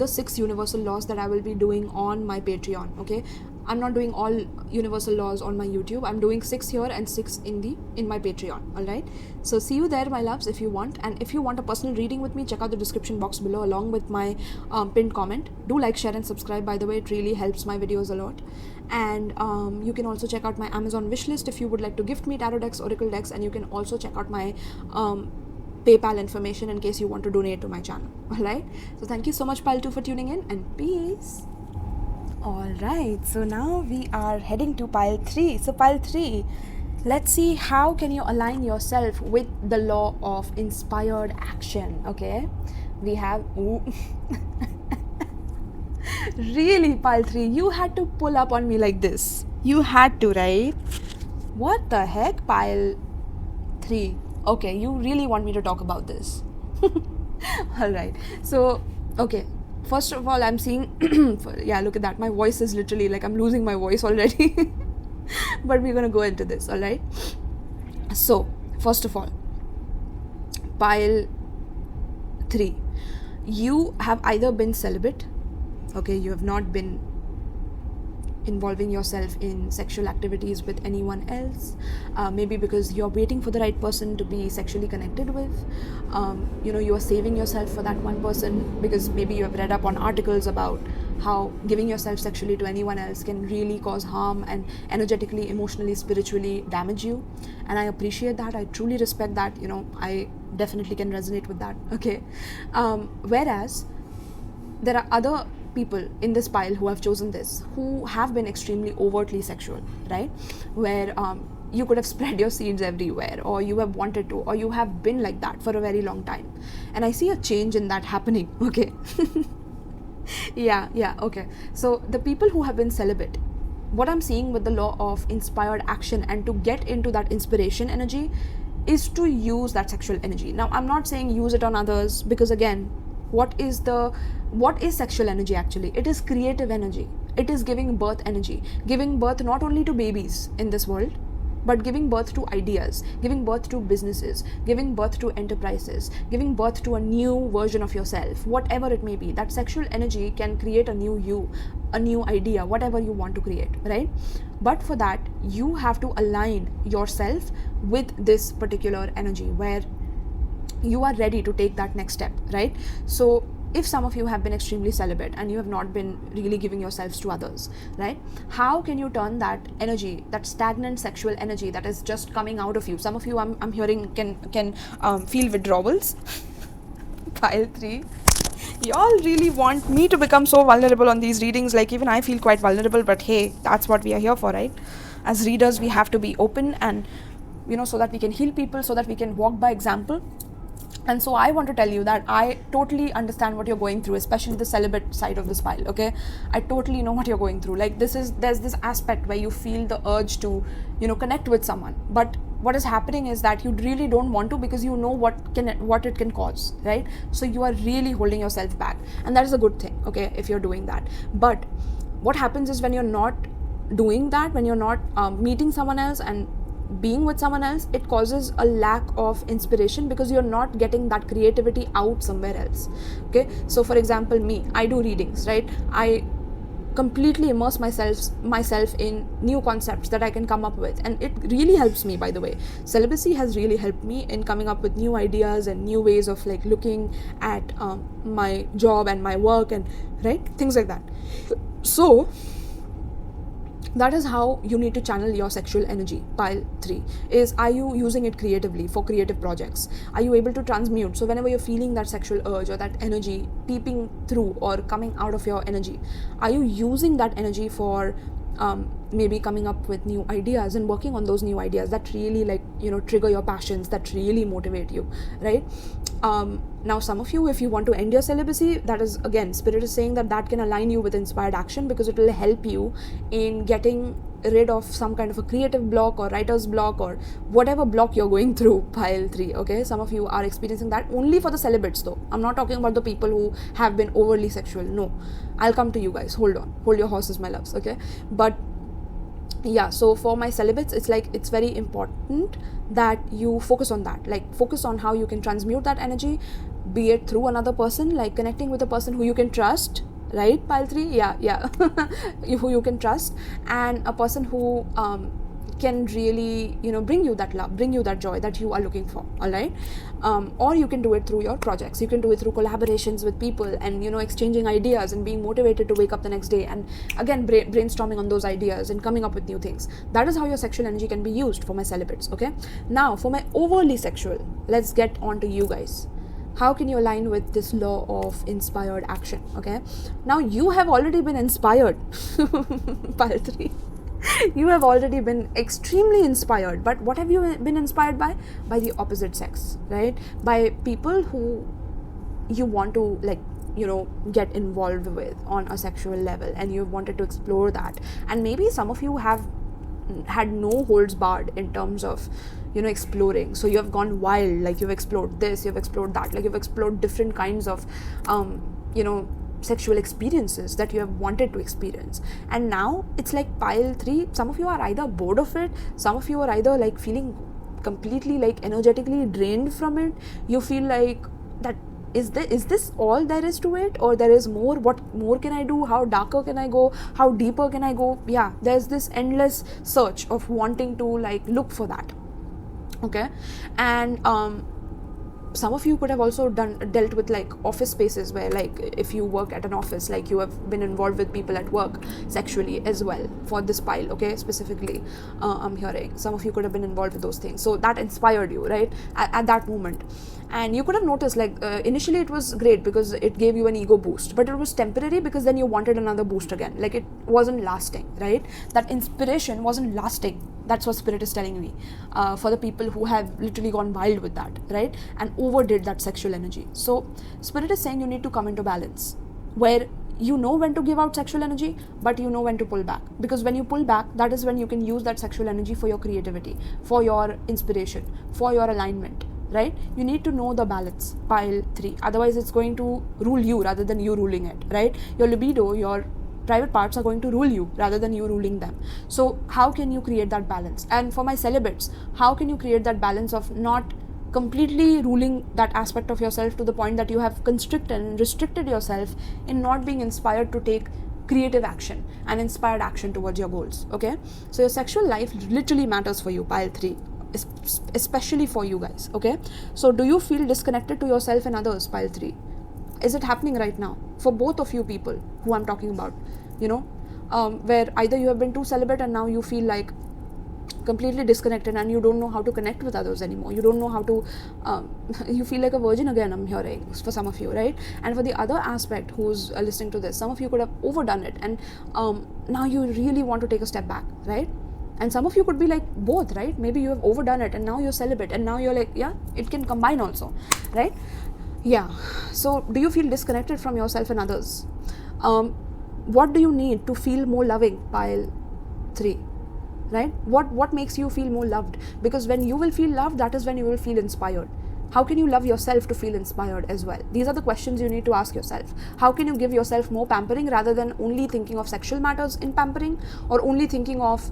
6 universal laws that I will be doing on my Patreon. Okay. I'm not doing all universal laws on my YouTube. I'm doing 6 here and 6 in my Patreon. All right. So see you there, my loves, if you want. And if you want a personal reading with me, check out the description box below along with my pinned comment. Do like, share, and subscribe. By the way, it really helps my videos a lot. And you can also check out my Amazon wishlist if you would like to gift me tarot decks, oracle decks, and you can also check out my PayPal information in case you want to donate to my channel. All right. So thank you so much, pile 2, for tuning in, and peace. Alright, so now we are heading to pile 3. So pile 3, let's see how can you align yourself with the law of inspired action. Okay, we have really, pile 3, you had to pull up on me like this. You had to, right? What the heck, pile 3? Okay, you really want me to talk about this. Alright, so okay, first of all, I'm seeing yeah, look at that, my voice is literally like I'm losing my voice already. But we're gonna go into this. All right, so first of all, pile 3, you have either been celibate, okay, you have not been involving yourself in sexual activities with anyone else, maybe because you're waiting for the right person to be sexually connected with. You are saving yourself for that one person because maybe you have read up on articles about how giving yourself sexually to anyone else can really cause harm and energetically, emotionally, spiritually damage you. And I appreciate that. I truly respect that. I definitely can resonate with that. Okay. Whereas there are other people in this pile who have chosen this, who have been extremely overtly sexual, right? Where you could have spread your seeds everywhere, or you have wanted to, or you have been like that for a very long time. And I see a change in that happening. Okay. yeah, okay. So the people who have been celibate, what I'm seeing with the law of inspired action and to get into that inspiration energy is to use that sexual energy. Now, I'm not saying use it on others, because again, what is sexual energy actually? It is creative energy. It is giving birth energy, giving birth not only to babies in this world, but giving birth to ideas, giving birth to businesses, giving birth to enterprises, giving birth to a new version of yourself, whatever it may be. That sexual energy can create a new you, a new idea, whatever you want to create, right? But for that, you have to align yourself with this particular energy where you are ready to take that next step, right? So if some of you have been extremely celibate and you have not been really giving yourselves to others, right? How can you turn that energy, that stagnant sexual energy that is just coming out of you? Some of you, I'm hearing, can feel withdrawals. Pile 3, y'all really want me to become so vulnerable on these readings. Like, even I feel quite vulnerable, but hey, that's what we are here for, right? As readers, we have to be open, and so that we can heal people, so that we can walk by example. And so I want to tell you that I totally understand what you're going through, especially the celibate side of this pile. Okay, I totally know what you're going through. Like, there's this aspect where you feel the urge to connect with someone, but what is happening is that you really don't want to, because you know what it can cause, right? So you are really holding yourself back, and that is a good thing, okay, if you're doing that. But what happens is, when you're not doing that, when you're not meeting someone else and being with someone else, it causes a lack of inspiration, because you're not getting that creativity out somewhere else. Okay, so for example, me, I do readings, right? I completely immerse myself in new concepts that I can come up with, and it really helps me. By the way, celibacy has really helped me in coming up with new ideas and new ways of like looking at my job and my work, and right, things like that. So That is how you need to channel your sexual energy. Pile 3 is, are you using it creatively for creative projects? Are you able to transmute? So whenever you're feeling that sexual urge or that energy peeping through or coming out of your energy, are you using that energy for maybe coming up with new ideas and working on those new ideas that really, like, trigger your passions, that really motivate you, right? Now, some of you, if you want to end your celibacy, that is, again, Spirit is saying that can align you with inspired action, because it will help you in getting rid of some kind of a creative block or writer's block or whatever block you're going through. Pile 3, okay? Some of you are experiencing that only for the celibates, though. I'm not talking about the people who have been overly sexual. No, I'll come to you guys. Hold on. Hold your horses, my loves, okay? But yeah, so for my celibates, it's very important that you focus on that. Like, focus on how you can transmute that energy, be it through another person, like connecting with a person who you can trust, right? Pile 3, yeah who you can trust, and a person who can really bring you that love, bring you that joy that you are looking for. All right. Or you can do it through your projects. You can do it through collaborations with people and exchanging ideas and being motivated to wake up the next day and again brainstorming on those ideas and coming up with new things. That is how your sexual energy can be used for my celibates. Okay, now for my overly sexual, let's get on to you guys. How can you align with this law of inspired action? Okay, now you have already been inspired. Pile 3. You have already been extremely inspired, but what have you been inspired by? By the opposite sex, right? By people who you want to, like, get involved with on a sexual level, and you wanted to explore that. And maybe some of you have had no holds barred in terms of exploring. So you have gone wild, like you've explored this, you've explored that, like you've explored different kinds of sexual experiences that you have wanted to experience. And now it's like Pile 3, some of you are either bored of it, some of you are either like feeling completely like energetically drained from it. You feel like that is this all there is to it, or there is more? What more can I do? How darker can I go? How deeper can I go? Yeah, there's this endless search of wanting to like look for that. Okay. And some of you could have also dealt with like office spaces where, like, if you work at an office, like you have been involved with people at work sexually as well for this pile. Okay, specifically I'm hearing some of you could have been involved with those things, so that inspired you, right, at that moment. And you could have noticed, like, initially it was great because it gave you an ego boost, but it was temporary because then you wanted another boost again. Like, it wasn't lasting, right? That inspiration wasn't lasting. That's what Spirit is telling me, for the people who have literally gone wild with that, right, and overdid that sexual energy. So Spirit is saying you need to come into balance, where you know when to give out sexual energy, but you know when to pull back. Because when you pull back, that is when you can use that sexual energy for your creativity, for your inspiration, for your alignment, right? You need to know the balance. Pile 3. Otherwise, it's going to rule you rather than you ruling it, right? Your libido, your private parts are going to rule you rather than you ruling them. So how can you create that balance? And for my celibates, how can you create that balance of not completely ruling that aspect of yourself to the point that you have constricted and restricted yourself in not being inspired to take creative action and inspired action towards your goals? Okay, so your sexual life literally matters for you, Pile 3, especially for you guys. Okay, so do you feel disconnected to yourself and others, Pile 3? Is it happening right now for both of you people who I'm talking about? Where either you have been too celibate and now you feel like completely disconnected and you don't know how to connect with others anymore. You don't know how to, you feel like a virgin again, I'm hearing, for some of you, right? And for the other aspect who's listening to this, some of you could have overdone it and now you really want to take a step back, right? And some of you could be like both, right? Maybe you have overdone it and now you're celibate and now you're like, yeah, it can combine also, right? Yeah. So do you feel disconnected from yourself and others? What do you need to feel more loving, Pile 3? Right? What makes you feel more loved? Because when you will feel loved, that is when you will feel inspired. How can you love yourself to feel inspired as well? These are the questions you need to ask yourself. How can you give yourself more pampering rather than only thinking of sexual matters in pampering, or only thinking of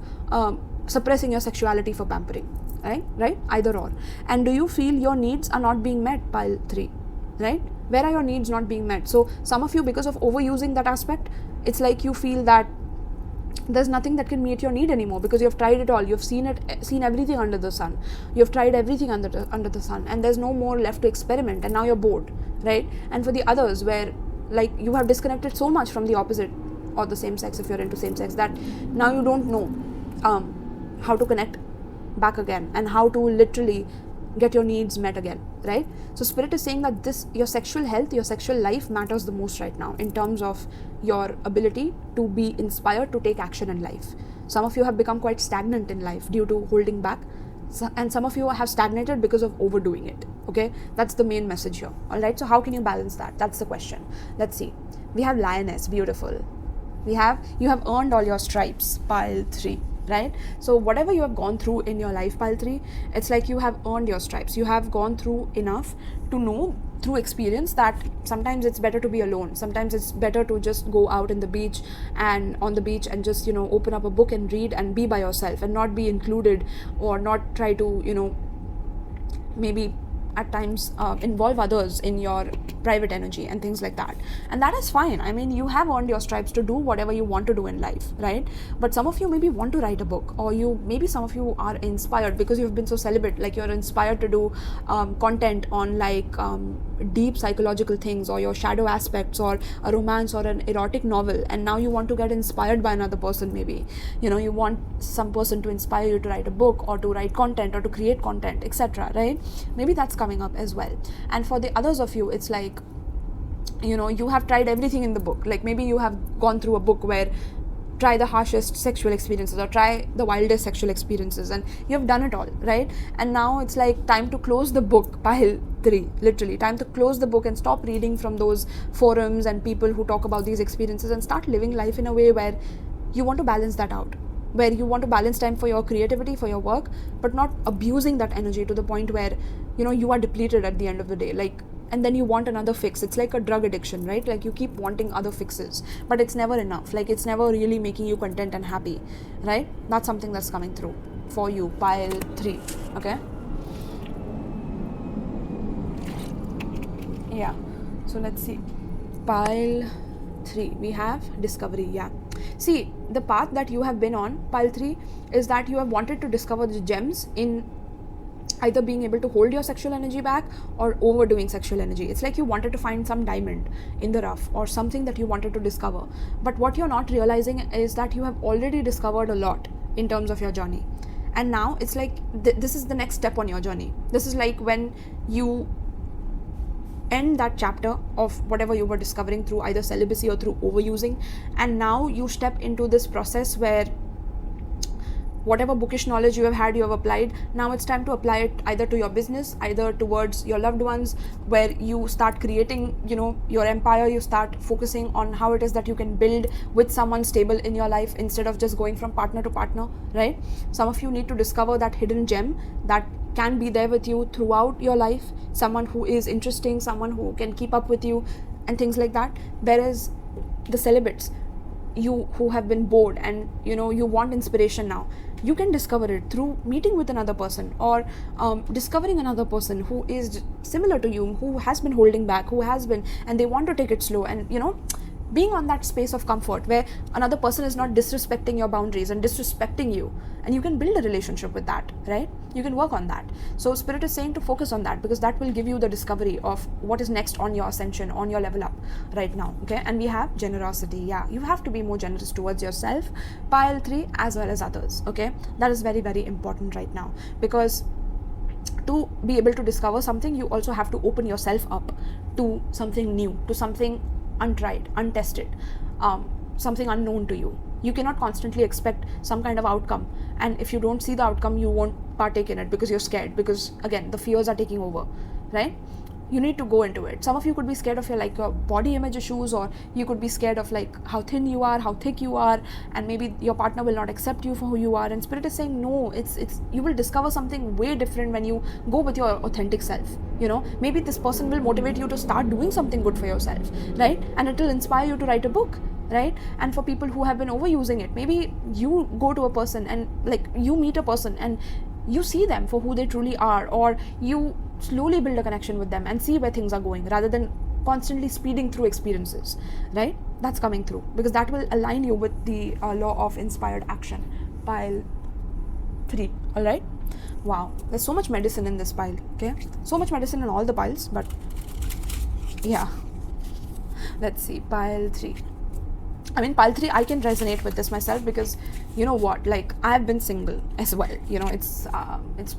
suppressing your sexuality for pampering? Right? Either or. And do you feel your needs are not being met, Pile 3? Right? Where are your needs not being met? So some of you, because of overusing that aspect, it's like you feel that there's nothing that can meet your need anymore because you've tried it all. You've seen everything under the sun. You've tried everything under the sun, and there's no more left to experiment, and now you're bored, right? And for the others, where like you have disconnected so much from the opposite or the same sex if you're into same sex, that now you don't know how to connect back again and how to literally get your needs met again, right? So spirit is saying that your sexual health, your sexual life matters the most right now in terms of your ability to be inspired to take action in life. Some of you have become quite stagnant in life due to holding back, and some of you have stagnated because of overdoing it. Okay, that's the main message here. All right, so how can you balance that? That's the question. Let's see. We have lioness, beautiful. You have earned all your stripes, pile 3, right? So whatever you have gone through in your life, pile 3, it's like you have earned your stripes. You have gone through enough to know through experience that sometimes it's better to be alone. Sometimes it's better to just go out on the beach and just, open up a book and read and be by yourself and not be included, or not try to, maybe at times involve others in your private energy and things like that. And that is fine. I mean, you have earned your stripes to do whatever you want to do in life, right? But some of you maybe want to write a book, or maybe some of you are inspired because you've been so celibate, like you're inspired to do content on like deep psychological things, or your shadow aspects, or a romance or an erotic novel, and now you want to get inspired by another person. Maybe you want some person to inspire you to write a book, or to write content, or to create content, etc., right? Maybe that's coming up as well. And for the others of you, it's like you have tried everything in the book. Like maybe you have gone through a book where try the harshest sexual experiences, or try the wildest sexual experiences, and you have done it all, right? And now it's like time to close the book, pile 3, literally time to close the book and stop reading from those forums and people who talk about these experiences, and start living life in a way where you want to balance that out, where you want to balance time for your creativity, for your work, but not abusing that energy to the point where you are depleted at the end of the day, like, and then you want another fix. It's like a drug addiction, right? Like you keep wanting other fixes, but it's never enough. Like it's never really making you content and happy, right? That's something that's coming through for you, pile 3. Okay, yeah, so let's see. Pile 3, we have discovery. Yeah, see, the path that you have been on, pile 3, is that you have wanted to discover the gems in either being able to hold your sexual energy back or overdoing sexual energy. It's like you wanted to find some diamond in the rough, or something that you wanted to discover. But what you're not realizing is that you have already discovered a lot in terms of your journey. And now it's like this is the next step on your journey. This is like when you end that chapter of whatever you were discovering through either celibacy or through overusing, and now you step into this process where whatever bookish knowledge you have had, you have applied. Now it's time to apply it either to your business, either towards your loved ones, where you start creating, your empire. You start focusing on how it is that you can build with someone stable in your life instead of just going from partner to partner, right? Some of you need to discover that hidden gem that can be there with you throughout your life, someone who is interesting, someone who can keep up with you and things like that. Whereas the celibates, you who have been bored and you want inspiration now, you can discover it through meeting with another person, or discovering another person who is similar to you, who has been holding back, and they want to take it slow, and being on that space of comfort where another person is not disrespecting your boundaries and disrespecting you, and you can build a relationship with that, right? You can work on that. So spirit is saying to focus on that, because that will give you the discovery of what is next on your ascension, on your level up right now. Okay, and we have generosity. Yeah, you have to be more generous towards yourself, pile 3, as well as others. Okay, that is very, very important right now, because to be able to discover something, you also have to open yourself up to something new, to something untried, untested, something unknown to you. You cannot constantly expect some kind of outcome, and if you don't see the outcome, you won't partake in it because you're scared, because again the fears are taking over, right? You need to go into it. Some of you could be scared of your body image issues, or you could be scared of how thin you are, how thick you are, and maybe your partner will not accept you for who you are. And spirit is saying no, it's you will discover something way different when you go with your authentic self. Maybe this person will motivate you to start doing something good for yourself, right? And it will inspire you to write a book, right? And for people who have been overusing it, maybe you go to a person and you meet a person and you see them for who they truly are, or you slowly build a connection with them and see where things are going, rather than constantly speeding through experiences, right? That's coming through, because that will align you with the law of inspired action, pile 3. All right, wow, there's so much medicine in this pile. Okay, so much medicine in all the piles, but yeah, let's see, pile 3. I mean, pile 3, I can resonate with this myself, because you know what, like, I've been single as well, you know, it's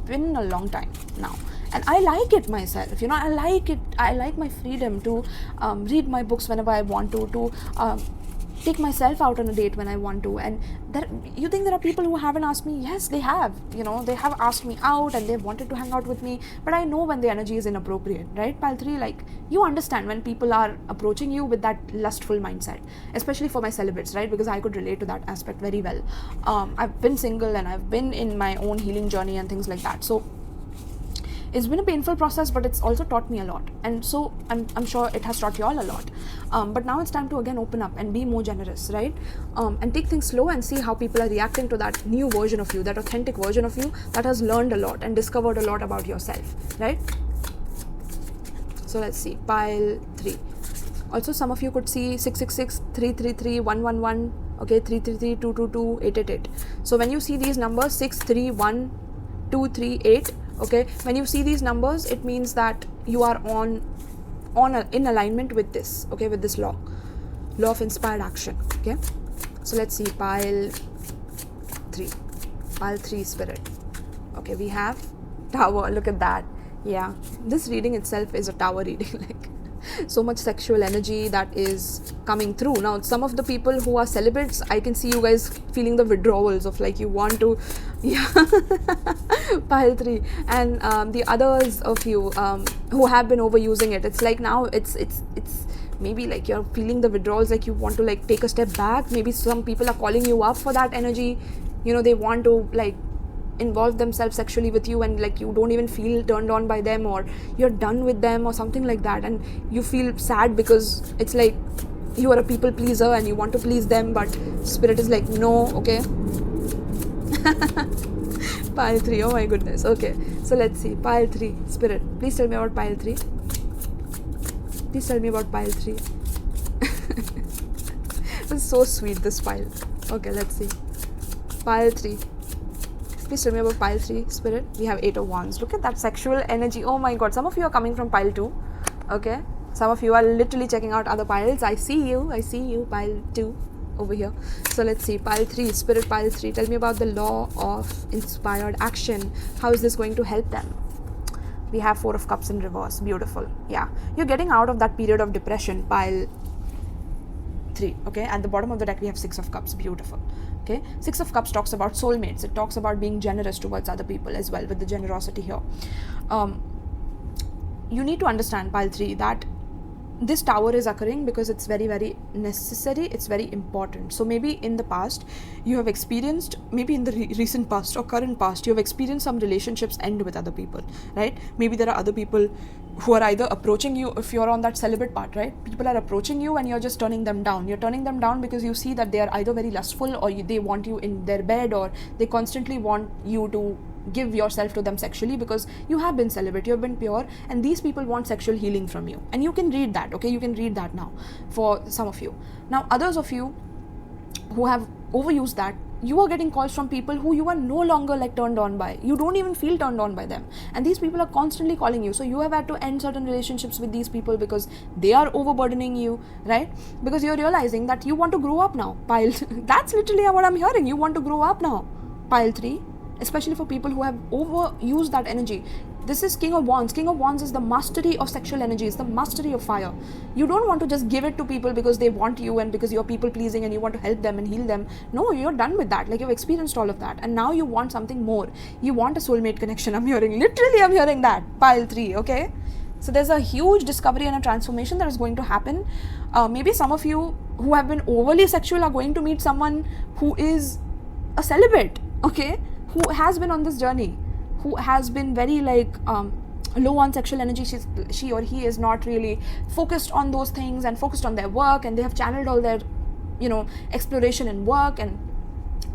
been a long time now, and I like it myself, you know, I like it. I like my freedom to read my books whenever I want to take myself out on a date when I want to. And you think there are people who haven't asked me? Yes, they have. You know, they have asked me out and they wanted to hang out with me, but I know when the energy is inappropriate, right? Pile 3, like, you understand when people are approaching you with that lustful mindset, especially for my celibates, right? Because I could relate to that aspect very well. I've been single and I've been in my own healing journey and things like that. So it's been a painful process, but it's also taught me a lot, and so I'm sure it has taught you all a lot. But now it's time to again open up and be more generous, right? And take things slow and see how people are reacting to that new version of you, that authentic version of you that has learned a lot and discovered a lot about yourself, right? So let's see, pile 3. Also, some of you could see 666, 333, 111, okay, 333, 222, 888. So when you see these numbers, 631, 238, okay, when you see these numbers, it means that you are in alignment with this, okay, with this law of inspired action, okay. So let's see, pile 3 spirit. Okay, we have tower. Look at that. Yeah, this reading itself is a tower reading. Like, so much sexual energy that is coming through. Now, some of the people who are celibates, I can see you guys feeling the withdrawals of, like, you want to, yeah, pile 3. And the others of you who have been overusing it, it's like now it's maybe like you're feeling the withdrawals, like you want to, like, take a step back. Maybe some people are calling you up for that energy, you know, they want to, like, involve themselves sexually with you, and, like, you don't even feel turned on by them, or you're done with them or something like that, and you feel sad because it's like you are a people pleaser and you want to please them, but spirit is like, no, okay. Pile 3, oh my goodness. Okay, so let's see, pile 3 spirit, please tell me about pile 3. Please tell me about pile 3. This is so sweet, this pile. Okay, let's see, pile 3. Please tell me about pile 3, spirit. We have 8 of wands. Look at that sexual energy. Oh my god. Some of you are coming from pile 2. Okay. Some of you are literally checking out other piles. I see you. Pile 2 over here. So let's see. Pile 3, spirit, pile 3. Tell me about the law of inspired action. How is this going to help them? We have 4 of cups in reverse. Beautiful. Yeah. You're getting out of that period of depression. Pile 3. Okay. At the bottom of the deck, we have 6 of cups. Beautiful. Okay, 6 of cups talks about soulmates. It talks about being generous towards other people as well, with the generosity here. You need to understand, pile 3, that this tower is occurring because it's very, very necessary. It's very important. So maybe in the past you have experienced, maybe in the recent past or current past, you have experienced some relationships end with other people, right? Maybe there are other people who are either approaching you, if you're on that celibate part, right? People are approaching you and you're just turning them down. You're turning them down because you see that they are either very lustful, or they want you in their bed, or they constantly want you to give yourself to them sexually, because you have been celibate, you have been pure, and these people want sexual healing from you. And you can read that, okay? You can read that now for some of you. Now, others of you who have overused that, you are getting calls from people who you are no longer, like, turned on by. You don't even feel turned on by them, and these people are constantly calling you. So you have had to end certain relationships with these people because they are overburdening you, right? Because you're realizing that you want to grow up now. Pile that's literally what I'm hearing. You want to grow up now. Pile 3, especially for people who have overused that energy. This is King of Wands. King of Wands is the mastery of sexual energy. It's the mastery of fire. You don't want to just give it to people because they want you and because you're people pleasing and you want to help them and heal them. No, you're done with that. Like, you've experienced all of that, and now you want something more. You want a soulmate connection. I'm hearing that. Pile 3, okay? So there's a huge discovery and a transformation that is going to happen. Maybe some of you who have been overly sexual are going to meet someone who is a celibate, okay? Who has been on this journey, who has been very, like, low on sexual energy. She or he is not really focused on those things and focused on their work, and they have channeled all their, exploration in work and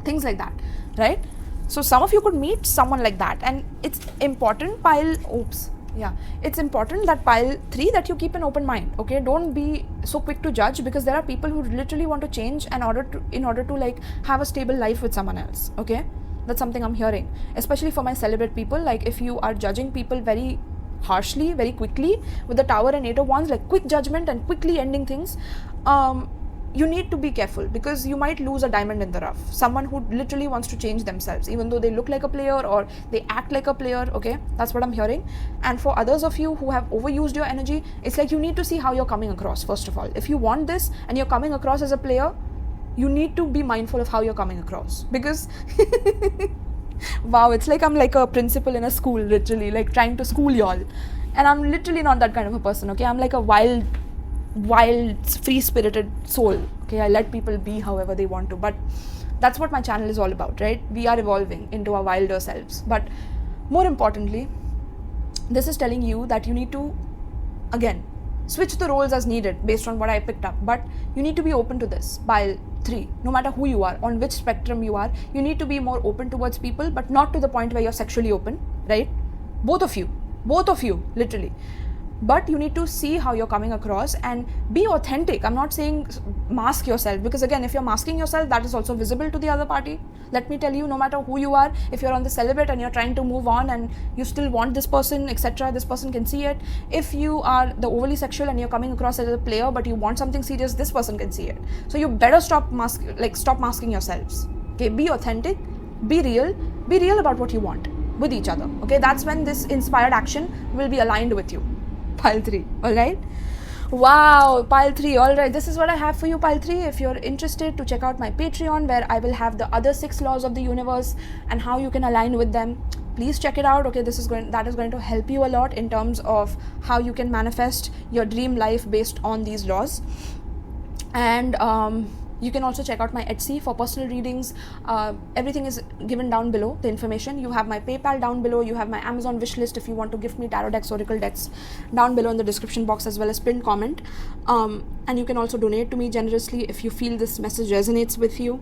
things like that, right? So some of you could meet someone like that, and it's important, it's important that pile 3, that you keep an open mind, okay? Don't be so quick to judge, because there are people who literally want to change in order to like have a stable life with someone else, okay? That's something I'm hearing, especially for my celibate people. Like, if you are judging people very harshly, very quickly, with the Tower and 8 of Wands, like quick judgment and quickly ending things, you need to be careful, because you might lose a diamond in the rough, someone who literally wants to change themselves even though they look like a player or they act like a player. Okay, that's what I'm hearing. And for others of you who have overused your energy, it's like you need to see how you're coming across. First of all, if you want this and you're coming across as a player, you need to be mindful of how you're coming across, because wow, it's like I'm like a principal in a school, literally like trying to school y'all, and I'm literally not that kind of a person. Okay, I'm like a wild free-spirited soul. Okay, I let people be however they want to, but that's what my channel is all about, right? We are evolving into our wilder selves. But more importantly, this is telling you that you need to, again, switch the roles as needed based on what I picked up, but you need to be open to this. Pile 3, no matter who you are, on which spectrum you are, you need to be more open towards people, but not to the point where you're sexually open, right? Both of you, literally. But you need to see how you're coming across and be authentic. I'm not saying mask yourself, because again, if you're masking yourself, that is also visible to the other party. Let me tell you, no matter who you are, if you're on the celibate and you're trying to move on and you still want this person, etc., this person can see it. If you are the overly sexual and you're coming across as a player but you want something serious, this person can see it. So you better stop masking yourselves. Okay, be authentic, be real about what you want with each other. Okay, that's when this inspired action will be aligned with you. Pile 3, alright? Wow, pile 3, alright. This is what I have for you, pile 3. If you're interested to check out my Patreon, where I will have the other 6 laws of the universe and how you can align with them, please check it out. Okay, that is going to help you a lot in terms of how you can manifest your dream life based on these laws. And you can also check out my Etsy for personal readings. Everything is given down below, the information. You have my PayPal down below. You have my Amazon wishlist if you want to gift me tarot decks, oracle decks, down below in the description box, as well as pinned comment. And you can also donate to me generously if you feel this message resonates with you.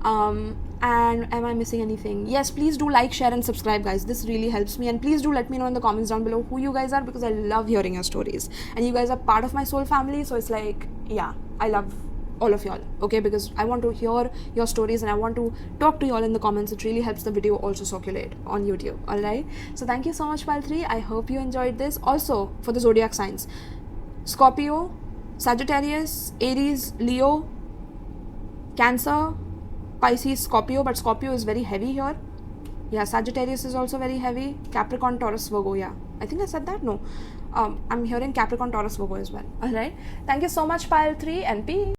And am I missing anything? Yes, please do like, share and subscribe, guys. This really helps me. And please do let me know in the comments down below who you guys are, because I love hearing your stories. And you guys are part of my soul family. So it's like, yeah, I love all of y'all, okay, because I want to hear your stories and I want to talk to y'all in the comments. It really helps the video also circulate on YouTube. All right, so thank you so much, pile 3. I hope you enjoyed this. Also, for the zodiac signs, Scorpio, Sagittarius, Aries, Leo, Cancer, Pisces, Scorpio, but Scorpio is very heavy here. Yeah, Sagittarius is also very heavy. Capricorn, Taurus, Virgo. Yeah, I think I said that. No, I'm hearing Capricorn, Taurus, Virgo as well. All right, thank you so much, pile 3, and peace.